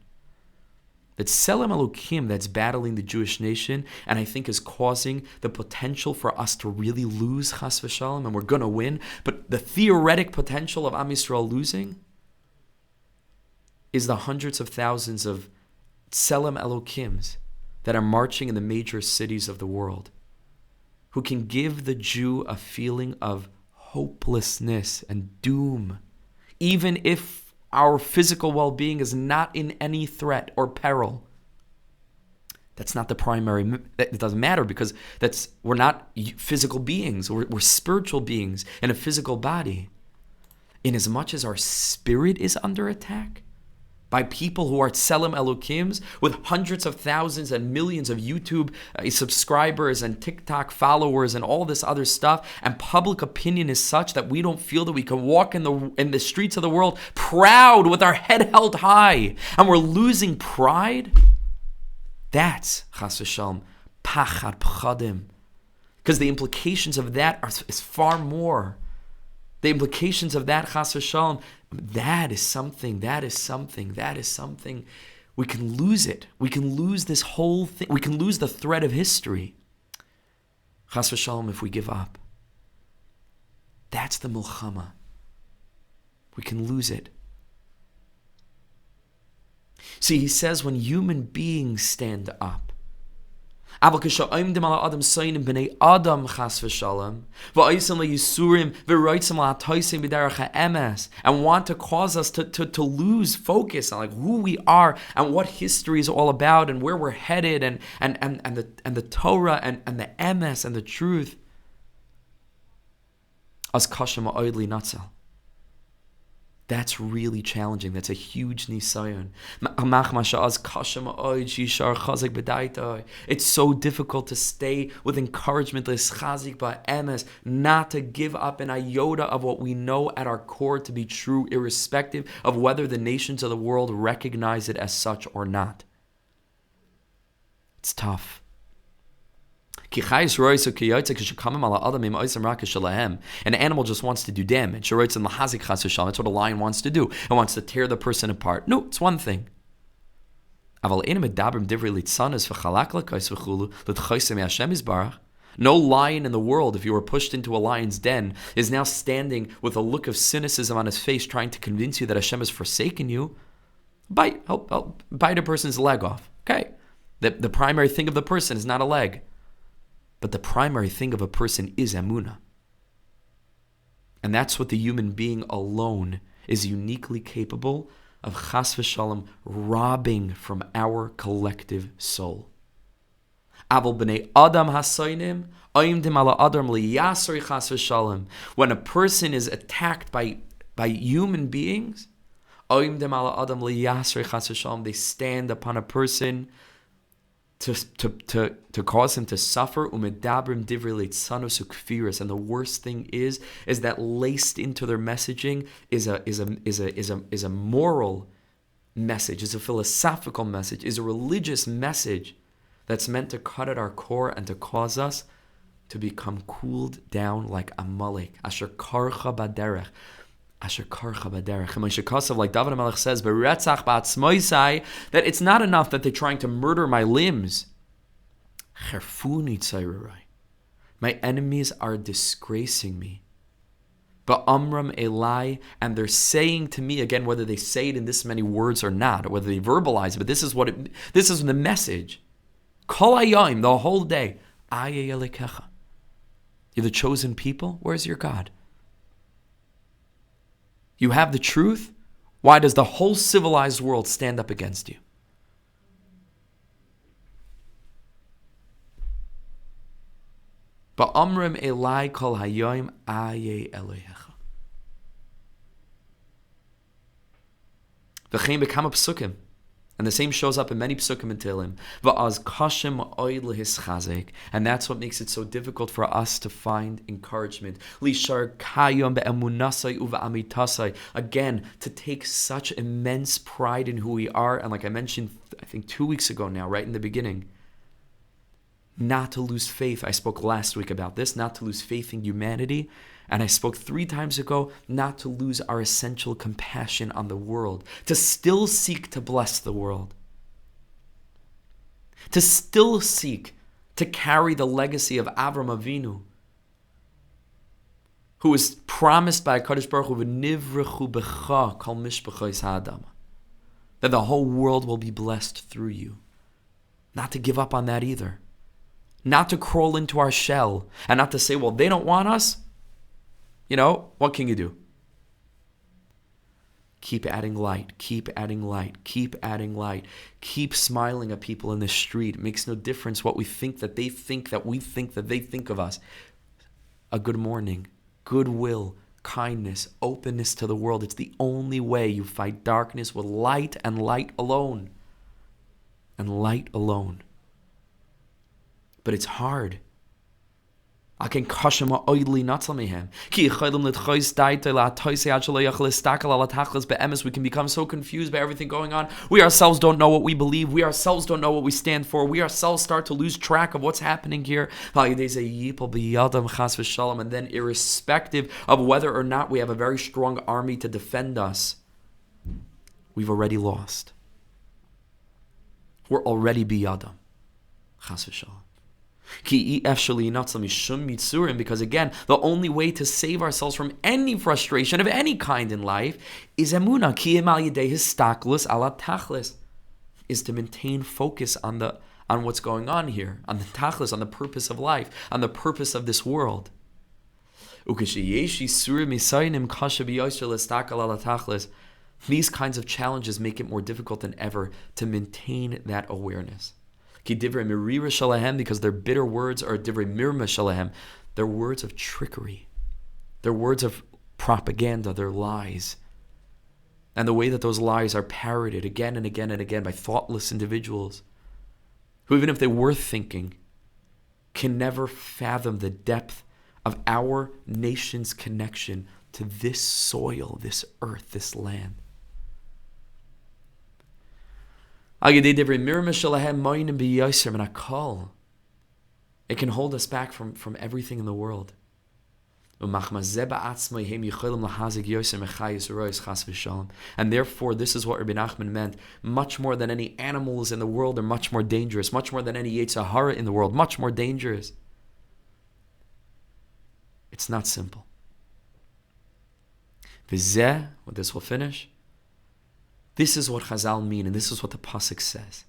It's Tselem Elokim that's battling the Jewish nation, and I think is causing the potential for us to really lose, Chas v'Shalom, and we're going to win. But the theoretic potential of Am Yisrael losing is the hundreds of thousands of Tselem Elokims that are marching in the major cities of the world, who can give the Jew a feeling of hopelessness and doom, even if our physical well-being is not in any threat or peril. That's not the primary. It doesn't matter because we're not physical beings. We're spiritual beings in a physical body. In as much as our spirit is under attack by people who are tselem elokims with hundreds of thousands and millions of YouTube subscribers and TikTok followers and all this other stuff, and public opinion is such that we don't feel that we can walk in the streets of the world proud with our head held high, and we're losing pride. That's chas v'shalom pachad pchadim, because the implications of that is far more. The implications of that chas v'shalom, that is something. We can lose it. We can lose this whole thing. We can lose the thread of history. Chas v'shalom, if we give up. That's the milchama. We can lose it. See, he says when human beings stand up, and want to cause us to lose focus on like who we are and what history is all about and where we're headed and the Torah and the emes and the truth. As kashem ha'oidli natzal. That's really challenging. That's a huge nisayon. It's so difficult to stay with encouragement, not to give up an iota of what we know at our core to be true, irrespective of whether the nations of the world recognize it as such or not. It's tough. An animal just wants to do damage. That's what a lion wants to do. It wants to tear the person apart. No, it's one thing. No lion in the world, if you were pushed into a lion's den, is now standing with a look of cynicism on his face trying to convince you that Hashem has forsaken you. Bite a person's leg off. Okay. The primary thing of the person is not a leg. But the primary thing of a person is Emunah. And that's what the human being alone is uniquely capable of chas v'shalom robbing from our collective soul. Aval b'nei adam hasoinim oimdim ala adam liyasri chas v'shalom. When a person is attacked by human beings, oimdim ala adam liyasri chas v'shalom, they stand upon a person to cause him to suffer, umedabrim divrei leitzanos ukfiras, and the worst thing is that laced into their messaging is a moral message, is a philosophical message, is a religious message that's meant to cut at our core and to cause us to become cooled down like Amalek. Asher karcha baderech. Asher karcha baderech. Like David HaMelech says, "Beretzach ba'atzmoisai," that it's not enough that they're trying to murder my limbs. Cherfuni tzayrurai. My enemies are disgracing me. Ba'amram elai, and they're saying to me, again, whether they say it in this many words or not, or whether they verbalize it, but this is the message. Kol hayom, the whole day. Aye elekecha. You're the chosen people. Where's your God? You have the truth. Why does the whole civilized world stand up against you? Ba'amrim elai kol hayom aye Elohecha. V'chein bekama psukim. And the same shows up in many psukim in Tehillim. Va'az kashem oid lehischazek. And that's what makes it so difficult for us to find encouragement. Lishar kayom be'emunasai uva'amitasai. Again, to take such immense pride in who we are. And like I mentioned, I think 2 weeks ago now, right in the beginning, not to lose faith. I spoke last week about this, not to lose faith in humanity. And I spoke 3 times ago, not to lose our essential compassion on the world, to still seek to bless the world, to still seek to carry the legacy of Avram Avinu, who was promised by HaKadosh Baruch Hu, "V'nivrechu b'cha kol mishpachos ha'adam," that the whole world will be blessed through you. Not to give up on that either. Not to crawl into our shell and not to say, well, they don't want us. You know, what can you do? Keep adding light, keep adding light, keep adding light. Keep smiling at people in the street. It makes no difference what we think that they think that we think that they think of us. A good morning, goodwill, kindness, openness to the world. It's the only way you fight darkness with light and light alone. And light alone. But it's hard. We can become so confused by everything going on. We ourselves don't know what we believe. We ourselves don't know what we stand for. We ourselves start to lose track of what's happening here. And then irrespective of whether or not we have a very strong army to defend us, we've already lost. We're already biyadam. Chas v'shalom. Because again, the only way to save ourselves from any frustration of any kind in life is emunah, is to maintain focus on what's going on here, on the tachlis, on the purpose of life, on the purpose of this world. These kinds of challenges make it more difficult than ever to maintain that awareness. Because their bitter words are divrei mirma shalahem. They're words of trickery. They're words of propaganda. They're lies. And the way that those lies are parroted again and again and again by thoughtless individuals who, even if they were thinking, can never fathom the depth of our nation's connection to this soil, this earth, this land. It can hold us back from everything in the world. And therefore, this is what Reb Nosson meant. Much more than any animals in the world are much more dangerous. Much more than any Sichos HaRan in the world. Much more dangerous. It's not simple. V'zeh, with this we'll finish. This is what Chazal mean, and this is what the pasuk says.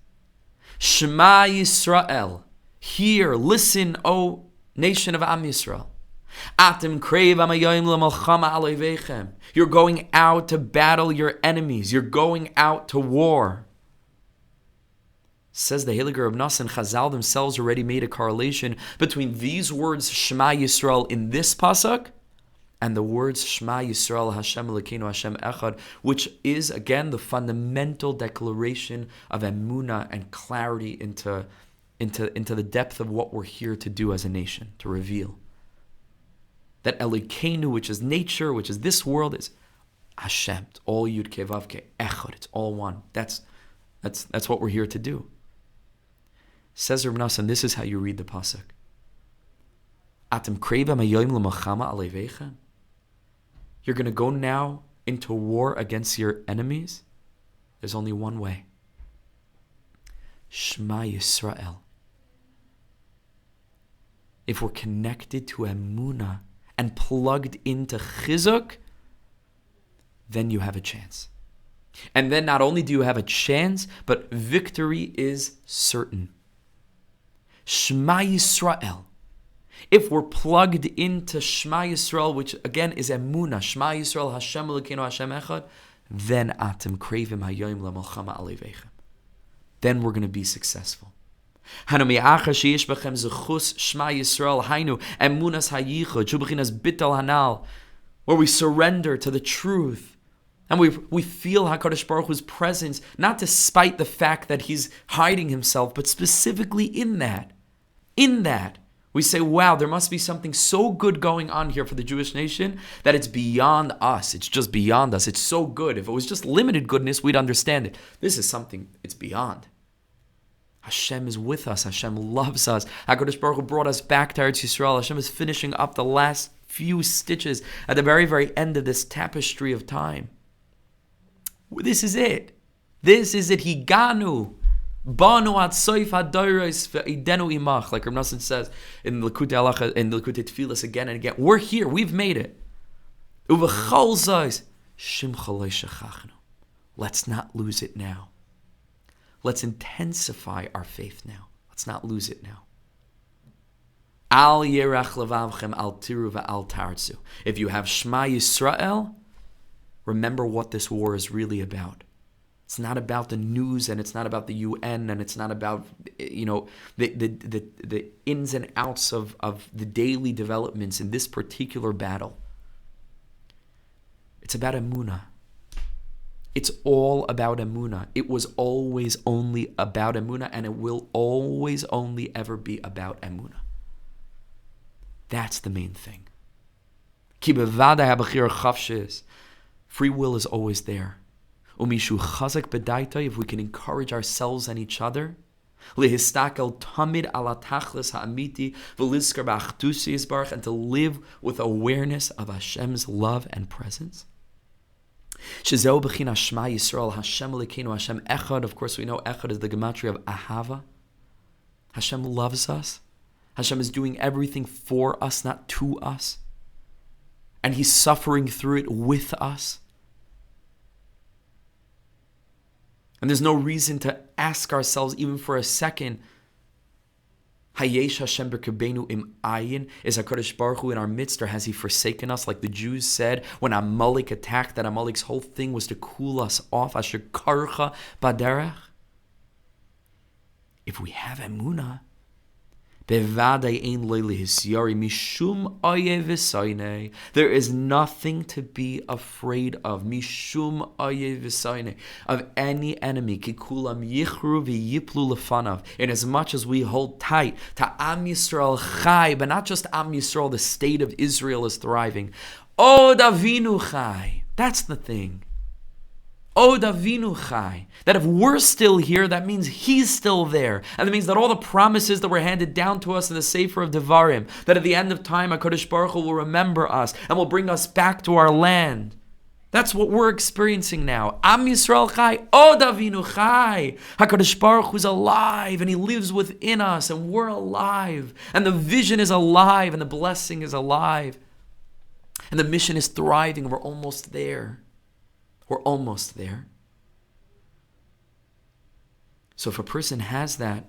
Shema Yisrael, hear, listen, O nation of Am Yisrael. Atem kreiv amayim l'malchama aleivechem. You're going out to battle your enemies. You're going out to war. Says the Heilige Reb Nosson, Chazal themselves already made a correlation between these words Shema Yisrael in this pasuk and the words Shema Yisrael Hashem Elokeinu Hashem Echad, which is again the fundamental declaration of Emunah and clarity into the depth of what we're here to do as a nation, to reveal. That Elokeinu, which is nature, which is this world, is Hashem. It's all Yud Kei Vav Kei Echad. It's all one. That's what we're here to do. Says Reb Nosson, this is how you read the pasuk. Atem kreiva mayoim l'machama aleivechem. You're going to go now into war against your enemies? There's only one way. Shema Yisrael. If we're connected to Emunah and plugged into Chizuk, then you have a chance. And then not only do you have a chance, but victory is certain. Shema Yisrael. If we're plugged into Shema Yisrael, which again is Emunah, Shema Yisrael, Hashem Elokeinu Hashem Echad, then Atem Krevim Hayoim LaMalchama Aleivechem. Then we're going to be successful. Hanu mi'acha sheyesh bechem zechus Shema Yisrael hainu emunas hayichud shubechinas bital hanal, where we surrender to the truth. And we feel HaKadosh Baruch Hu's presence, not despite the fact that He's hiding Himself, but specifically in that. In that, we say, wow, there must be something so good going on here for the Jewish nation that it's beyond us. It's just beyond us. It's so good. If it was just limited goodness, we'd understand it. This is something, it's beyond. Hashem is with us. Hashem loves us. HaKadosh Baruch Hu brought us back to Eretz Yisrael. Hashem is finishing up the last few stitches at the very, very end of this tapestry of time. This is it. This is it. Higanu. Banu at soif hadoros ve'idenu imach. Like Reb Nosson says in Likutei Halacha, in Likutei Tfilas again and again. We're here. We've made it. Uvechol zos shimcha lo shechachnu. Let's not lose it now. Let's intensify our faith now. Let's not lose it now. Al yerach levavchem al tiru ve'al tarzu. If you have Shema Yisrael, remember what this war is really about. It's not about the news, and it's not about the UN, and it's not about, the ins and outs of the daily developments in this particular battle. It's about Emunah. It's all about Emunah. It was always only about Emunah, and it will always only ever be about Emunah. That's the main thing. Free will is always there. If we can encourage ourselves and each other, and to live with awareness of Hashem's love and presence. Of course, we know Echad is the gematria of Ahava. Hashem loves us. Hashem is doing everything for us, not to us. And He's suffering through it with us. And there's no reason to ask ourselves even for a second, Hayesh Hashem b'kirbeinu im ayin? Is HaKadosh Baruch Hu in our midst, or has He forsaken us? Like the Jews said when Amalek attacked, that Amalek's whole thing was to cool us off. Asher karcha baderech. If we have Emunah, there is nothing to be afraid of. Of any enemy. In as much as we hold tight to Am Yisrael Chai, but not just Am Yisrael, the state of Israel is thriving. Od Avinu Chai. That's the thing. Od Avinu Chai. That if we're still here, that means He's still there. And that means that all the promises that were handed down to us in the Sefer of Devarim, that at the end of time, HaKadosh Baruch Hu will remember us and will bring us back to our land. That's what we're experiencing now. Am Yisrael Chai, Od Avinu Chai. HaKadosh Baruch Hu is alive, and He lives within us, and we're alive. And the vision is alive, and the blessing is alive. And the mission is thriving. We're almost there. We're almost there. So if a person has that,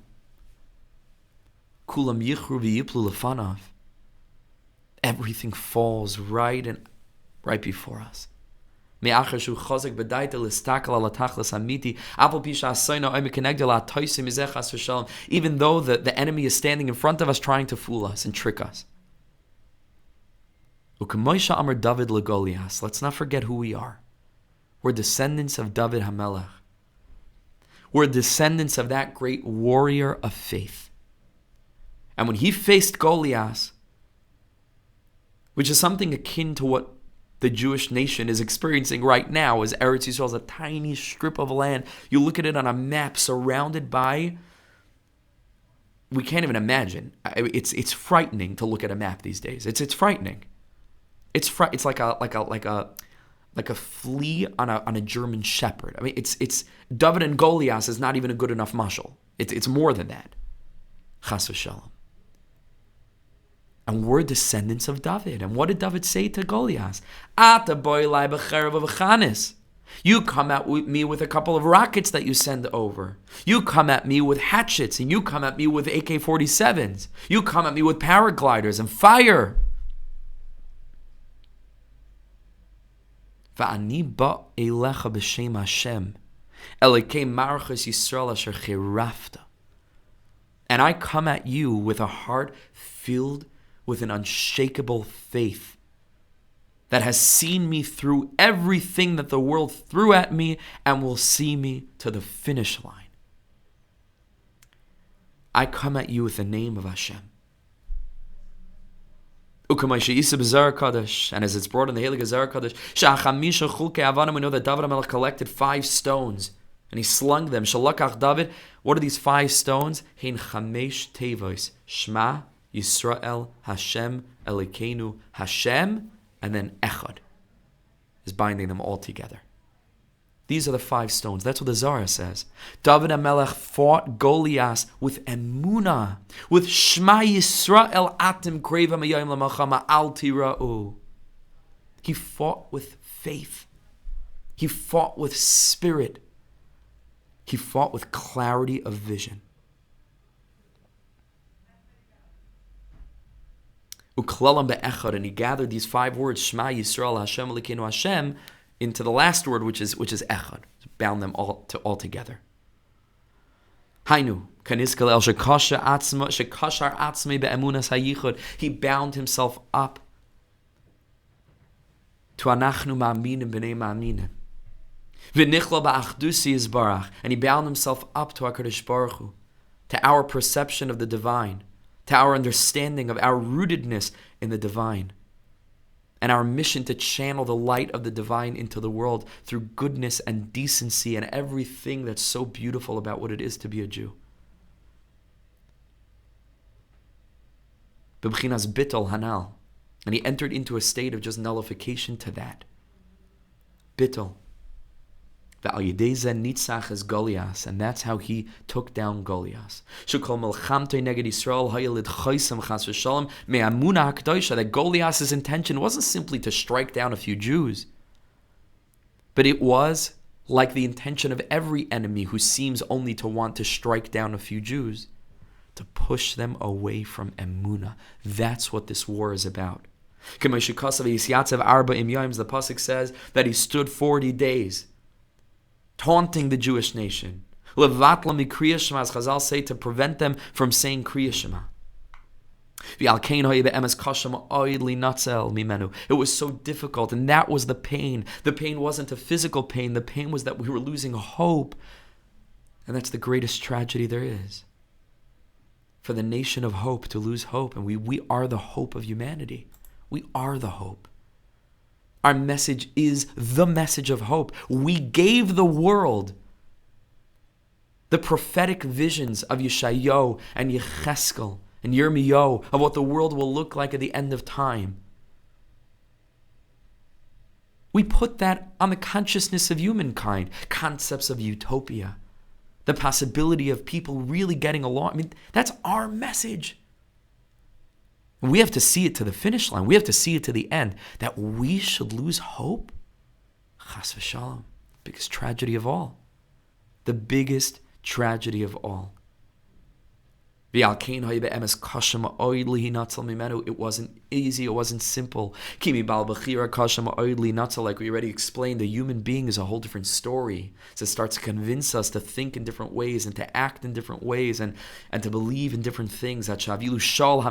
kulam yichru v'yiplu lefanav, everything falls right before us. Even though the enemy is standing in front of us trying to fool us and trick us. Let's not forget who we are. We're descendants of David HaMelech. We're descendants of that great warrior of faith. And when he faced Goliath, which is something akin to what the Jewish nation is experiencing right now, as Eretz Yisrael is a tiny strip of land. You look at it on a map surrounded by, we can't even imagine. It's frightening to look at a map these days. It's frightening. It's like a flea on a German shepherd. I mean, it's David and Goliath is not even a good enough mashal. It's more than that. Chas v'shalom. And we're descendants of David. And what did David say to Goliath? You come at me with a couple of rockets that you send over. You come at me with hatchets, and you come at me with AK-47s. You come at me with paragliders and fire. And I come at you with a heart filled with an unshakable faith that has seen me through everything that the world threw at me and will see me to the finish line. I come at you with the name of Hashem. And as it's brought in the Heilige Zohar Kadosh, we know that David HaMelech collected 5 stones and he slung them. Shalakach David, what are these 5 stones? Hein chamesh tevos, Shema Yisrael Hashem Elokeinu Hashem, and then Echad is binding them all together. These are the 5 stones. That's what the Zohar says. David HaMelech fought Goliath with Emunah, with Shema Yisrael Atim Kreva Mayayim Lamachama Al Tira'u. He fought with faith. He fought with spirit. He fought with clarity of vision. Uklalam be'echad, and he gathered these 5 words, Shema Yisrael Hashem Elokeinu Hashem, into the last word, which is echad, bound them all together. Hainu, kaniskel el shekashar atzmei be'emunas hayichud. He bound himself up to anachnu ma'aminim b'nei ma'aminim. V'nichla ba'achdusi yizbarach. And he bound himself up to HaKadosh Baruch Hu, to our perception of the divine, to our understanding of our rootedness in the divine, and our mission to channel the light of the divine into the world through goodness and decency and everything that's so beautiful about what it is to be a Jew. B'bchinas bitol hanal. And he entered into a state of just nullification to that. Bitol. Ve'al yedei zeh nitzach es Goliath, and that's how he took down Goliath. Shekol melchamtei neged Yisrael haya lidchoisem chas v'shalom me'amunah hakdosha. That Goliath's intention wasn't simply to strike down a few Jews, but it was like the intention of every enemy who seems only to want to strike down a few Jews, to push them away from Emunah. That's what this war is about. The pasuk says that he stood 40 days taunting the Jewish nation. Levatla mikriya shema, as Chazal say, to prevent them from saying kriya shema. It was so difficult, and that was the pain. The pain wasn't a physical pain. The pain was that we were losing hope. And that's the greatest tragedy there is. For the nation of hope to lose hope. And we are the hope of humanity. We are the hope. Our message is the message of hope. We gave the world the prophetic visions of Yeshayahu and Yecheskel and Yirmiyahu of what the world will look like at the end of time. We put that on the consciousness of humankind, concepts of utopia, the possibility of people really getting along. I mean, that's our message. We have to see it to the finish line. We have to see it to the end. That we should lose hope? Chas v'shalom. Biggest tragedy of all. The biggest tragedy of all. It wasn't easy, it wasn't simple. Like we already explained, the human being is a whole different story. So it starts to convince us to think in different ways and to act in different ways and to believe in different things. Shaul,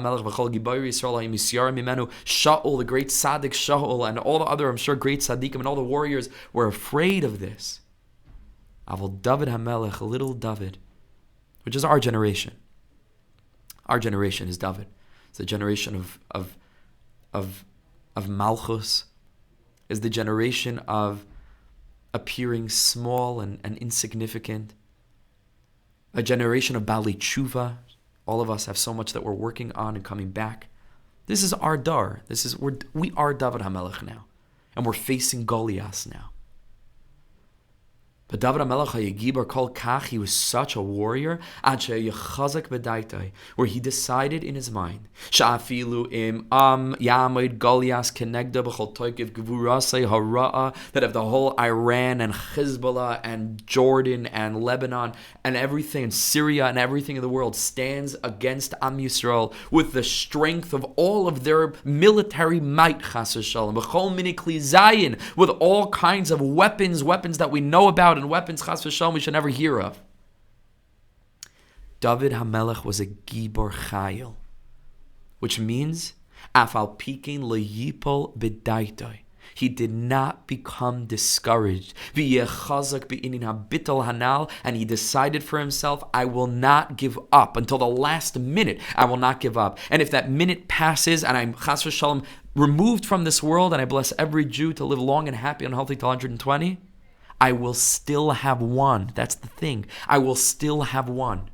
the great tzaddik Shaul, and all the other, I'm sure, great tzaddikim and all the warriors were afraid of this. Avol David HaMelech, little David, which is our generation. Our generation is David. It's the generation of Malchus. Is the generation of appearing small and insignificant. A generation of Bali Tshuva. All of us have so much that we're working on and coming back. This is our dar. We are David HaMelech now. And we're facing Goliath now. But David HaMelech HaYegibar Kol Kach, he was such a warrior, where he decided in his mind, that if the whole Iran and Hezbollah and Jordan and Lebanon and everything, and Syria and everything in the world stands against Am Yisrael with the strength of all of their military might, Chas v'shalom, with all kinds of weapons that we know about, and weapons, chas v'shalom, we should never hear of. David HaMelech was a Gibor Chayil, which means, Afal Pikin Leyipol B'daitoi. He did not become discouraged. V'yechazak be'inin habitel hanal, and he decided for himself, I will not give up until the last minute. I will not give up. And if that minute passes and I'm chas v'shalom removed from this world, and I bless every Jew to live long and happy and healthy till 120, I will still have won. That's the thing. I will still have won.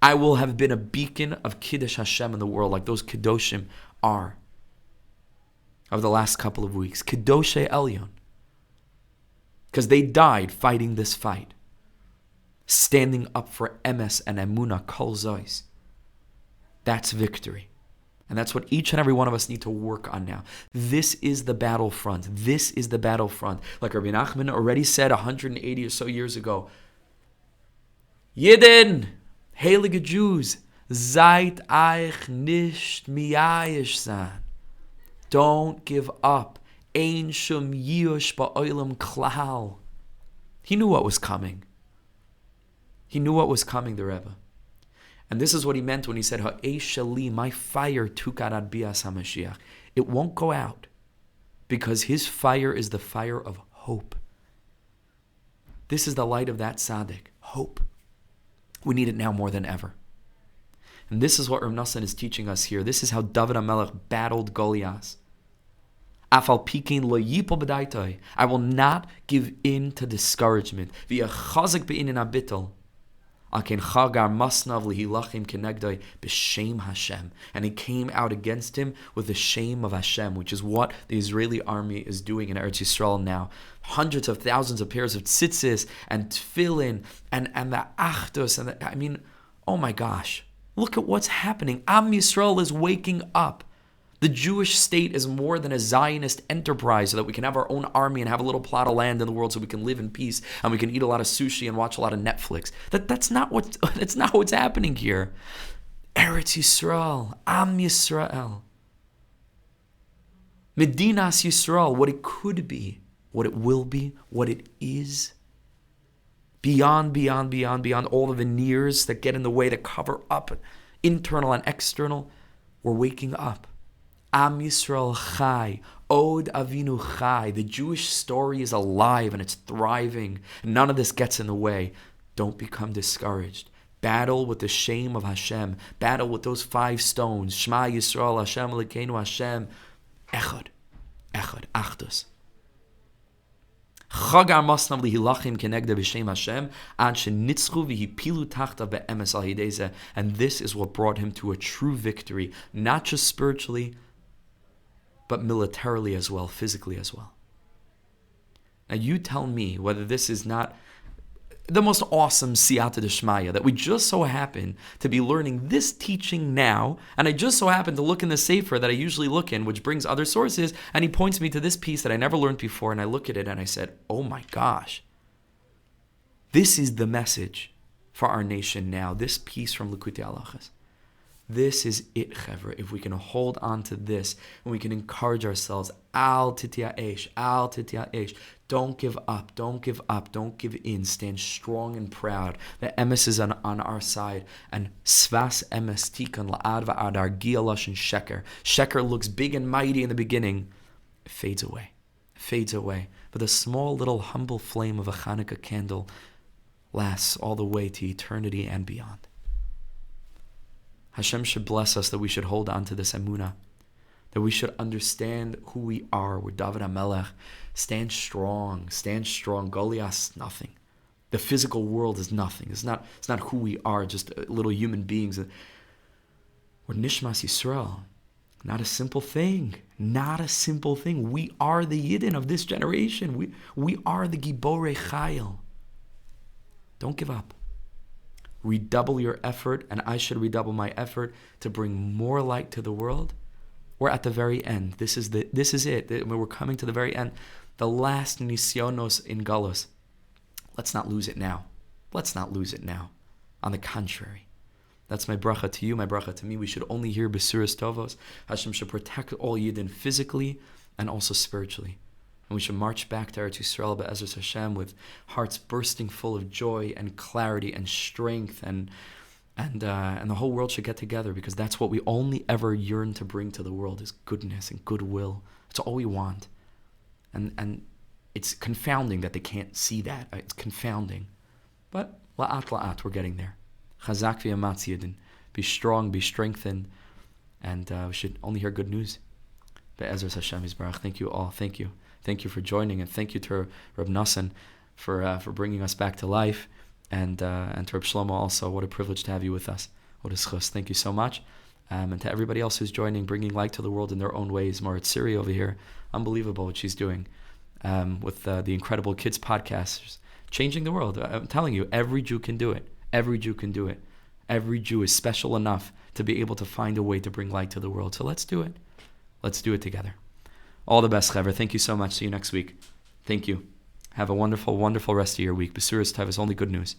I will have been a beacon of Kiddush Hashem in the world, like those Kedoshim are of the last couple of weeks. Kedoshei Elyon. Because they died fighting this fight. Standing up for Emes and Emunah Kol Zois. That's victory. And that's what each and every one of us need to work on now. This is the battlefront. This is the battlefront. Like Rabbi Nachman already said 180 or so years ago. Yidden, heilige Jews, seid euch nicht miyayish sein. Don't give up Ein shum yush ba'olam klal. He knew what was coming. He knew what was coming, the Rebbe. And this is what he meant when he said, Ha'esh shali, my fire tukar ad bias HaMashiach. It won't go out because his fire is the fire of hope. This is the light of that tzaddik, hope. We need it now more than ever. And this is what Reb Nosson is teaching us here. This is how David HaMelech battled Goliath. Afal pikin lo yipol b'daitai. I will not give in to discouragement. V'yachazik be'inin abitel. Aken chagar masnav lihilachim kenegdai b'shem Hashem. And he came out against him with the shame of Hashem, which is what the Israeli army is doing in Eretz Yisrael now. Hundreds of thousands of pairs of tzitzis and tefillin and the achdus. Oh my gosh. Look at what's happening. Am Yisrael is waking up. The Jewish state is more than a Zionist enterprise so that we can have our own army and have a little plot of land in the world so we can live in peace and we can eat a lot of sushi and watch a lot of Netflix. That's not what's happening here. Eretz Yisrael, Am Yisrael, Medinas Yisrael, what it could be, what it will be, what it is. Beyond all the veneers that get in the way, that cover up internal and external, we're waking up. Am Yisrael Chai, Od Avinu Chai. The Jewish story is alive and it's thriving. None of this gets in the way. Don't become discouraged. Battle with the shame of Hashem. Battle with those 5 stones. Shema Yisrael, Hashem Elokeinu Hashem. Echad, Achdus. Chagar masnav lihilachim kenegda b'shem Hashem ad shenitzchu v'hipilu tachtav be'emes al yidei. And this is what brought him to a true victory, not just spiritually, but militarily as well, physically as well. Now you tell me whether this is not the most awesome siyata d'shmaya, that we just so happen to be learning this teaching now, and I just so happen to look in the sefer that I usually look in, which brings other sources, and he points me to this piece that I never learned before, and I look at it and I said, oh my gosh, this is the message for our nation now, this piece from Likutei Halachos. This is it, Chevra. If we can hold on to this and we can encourage ourselves, al tityaesh, don't give up, don't give in, stand strong and proud. The emes is on our side. And svas emes tikan la'ad va'ad argia lashon sheker. Sheker looks big and mighty in the beginning. It fades away. But the small little humble flame of a Hanukkah candle lasts all the way to eternity and beyond. Hashem should bless us that we should hold on to this Emunah, that we should understand who we are. We're David HaMelech. Stand strong. Goliath is nothing. The physical world is nothing. It's not who we are, just little human beings. We're Nishmas Yisrael. Not a simple thing. We are the Yidden of this generation. We are the Giborei Chayil. Don't give up. Redouble your effort, and I should redouble my effort to bring more light to the world. We're at the very end. This is it. We're coming to the very end. The last nisyonos in Galus. Let's not lose it now. On the contrary. That's my bracha to you, my bracha to me. We should only hear Besuras Tovos. Hashem should protect all Yidden physically and also spiritually. And we should march back to Eretz Yisrael be'ezras Hashem with hearts bursting full of joy and clarity and strength, and the whole world should get together, because that's what we only ever yearn to bring to the world, is goodness and goodwill. It's all we want. And it's confounding that they can't see that. It's confounding. But la'at, we're getting there. Chazak v'yamatz yidin. Be strong, be strengthened, and we should only hear good news. Be'ezras Hashem Yisbarach. Thank you all. Thank you. Thank you for joining, and thank you to Reb Nosson for bringing us back to life, and to Reb Shlomo also. What a privilege to have you with us. What a schus. Thank you so much. And to everybody else who's joining, bringing light to the world in their own ways. Marit Siri over here, unbelievable what she's doing with the Incredible Kids podcast, changing the world. I'm telling you, every Jew can do it. Every Jew can do it. Every Jew is special enough to be able to find a way to bring light to the world. So let's do it. Let's do it together. All the best, Chaver. Thank you so much. See you next week. Thank you. Have a wonderful, wonderful rest of your week. Besuras Tov is only good news.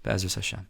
Be'ezras Hashem.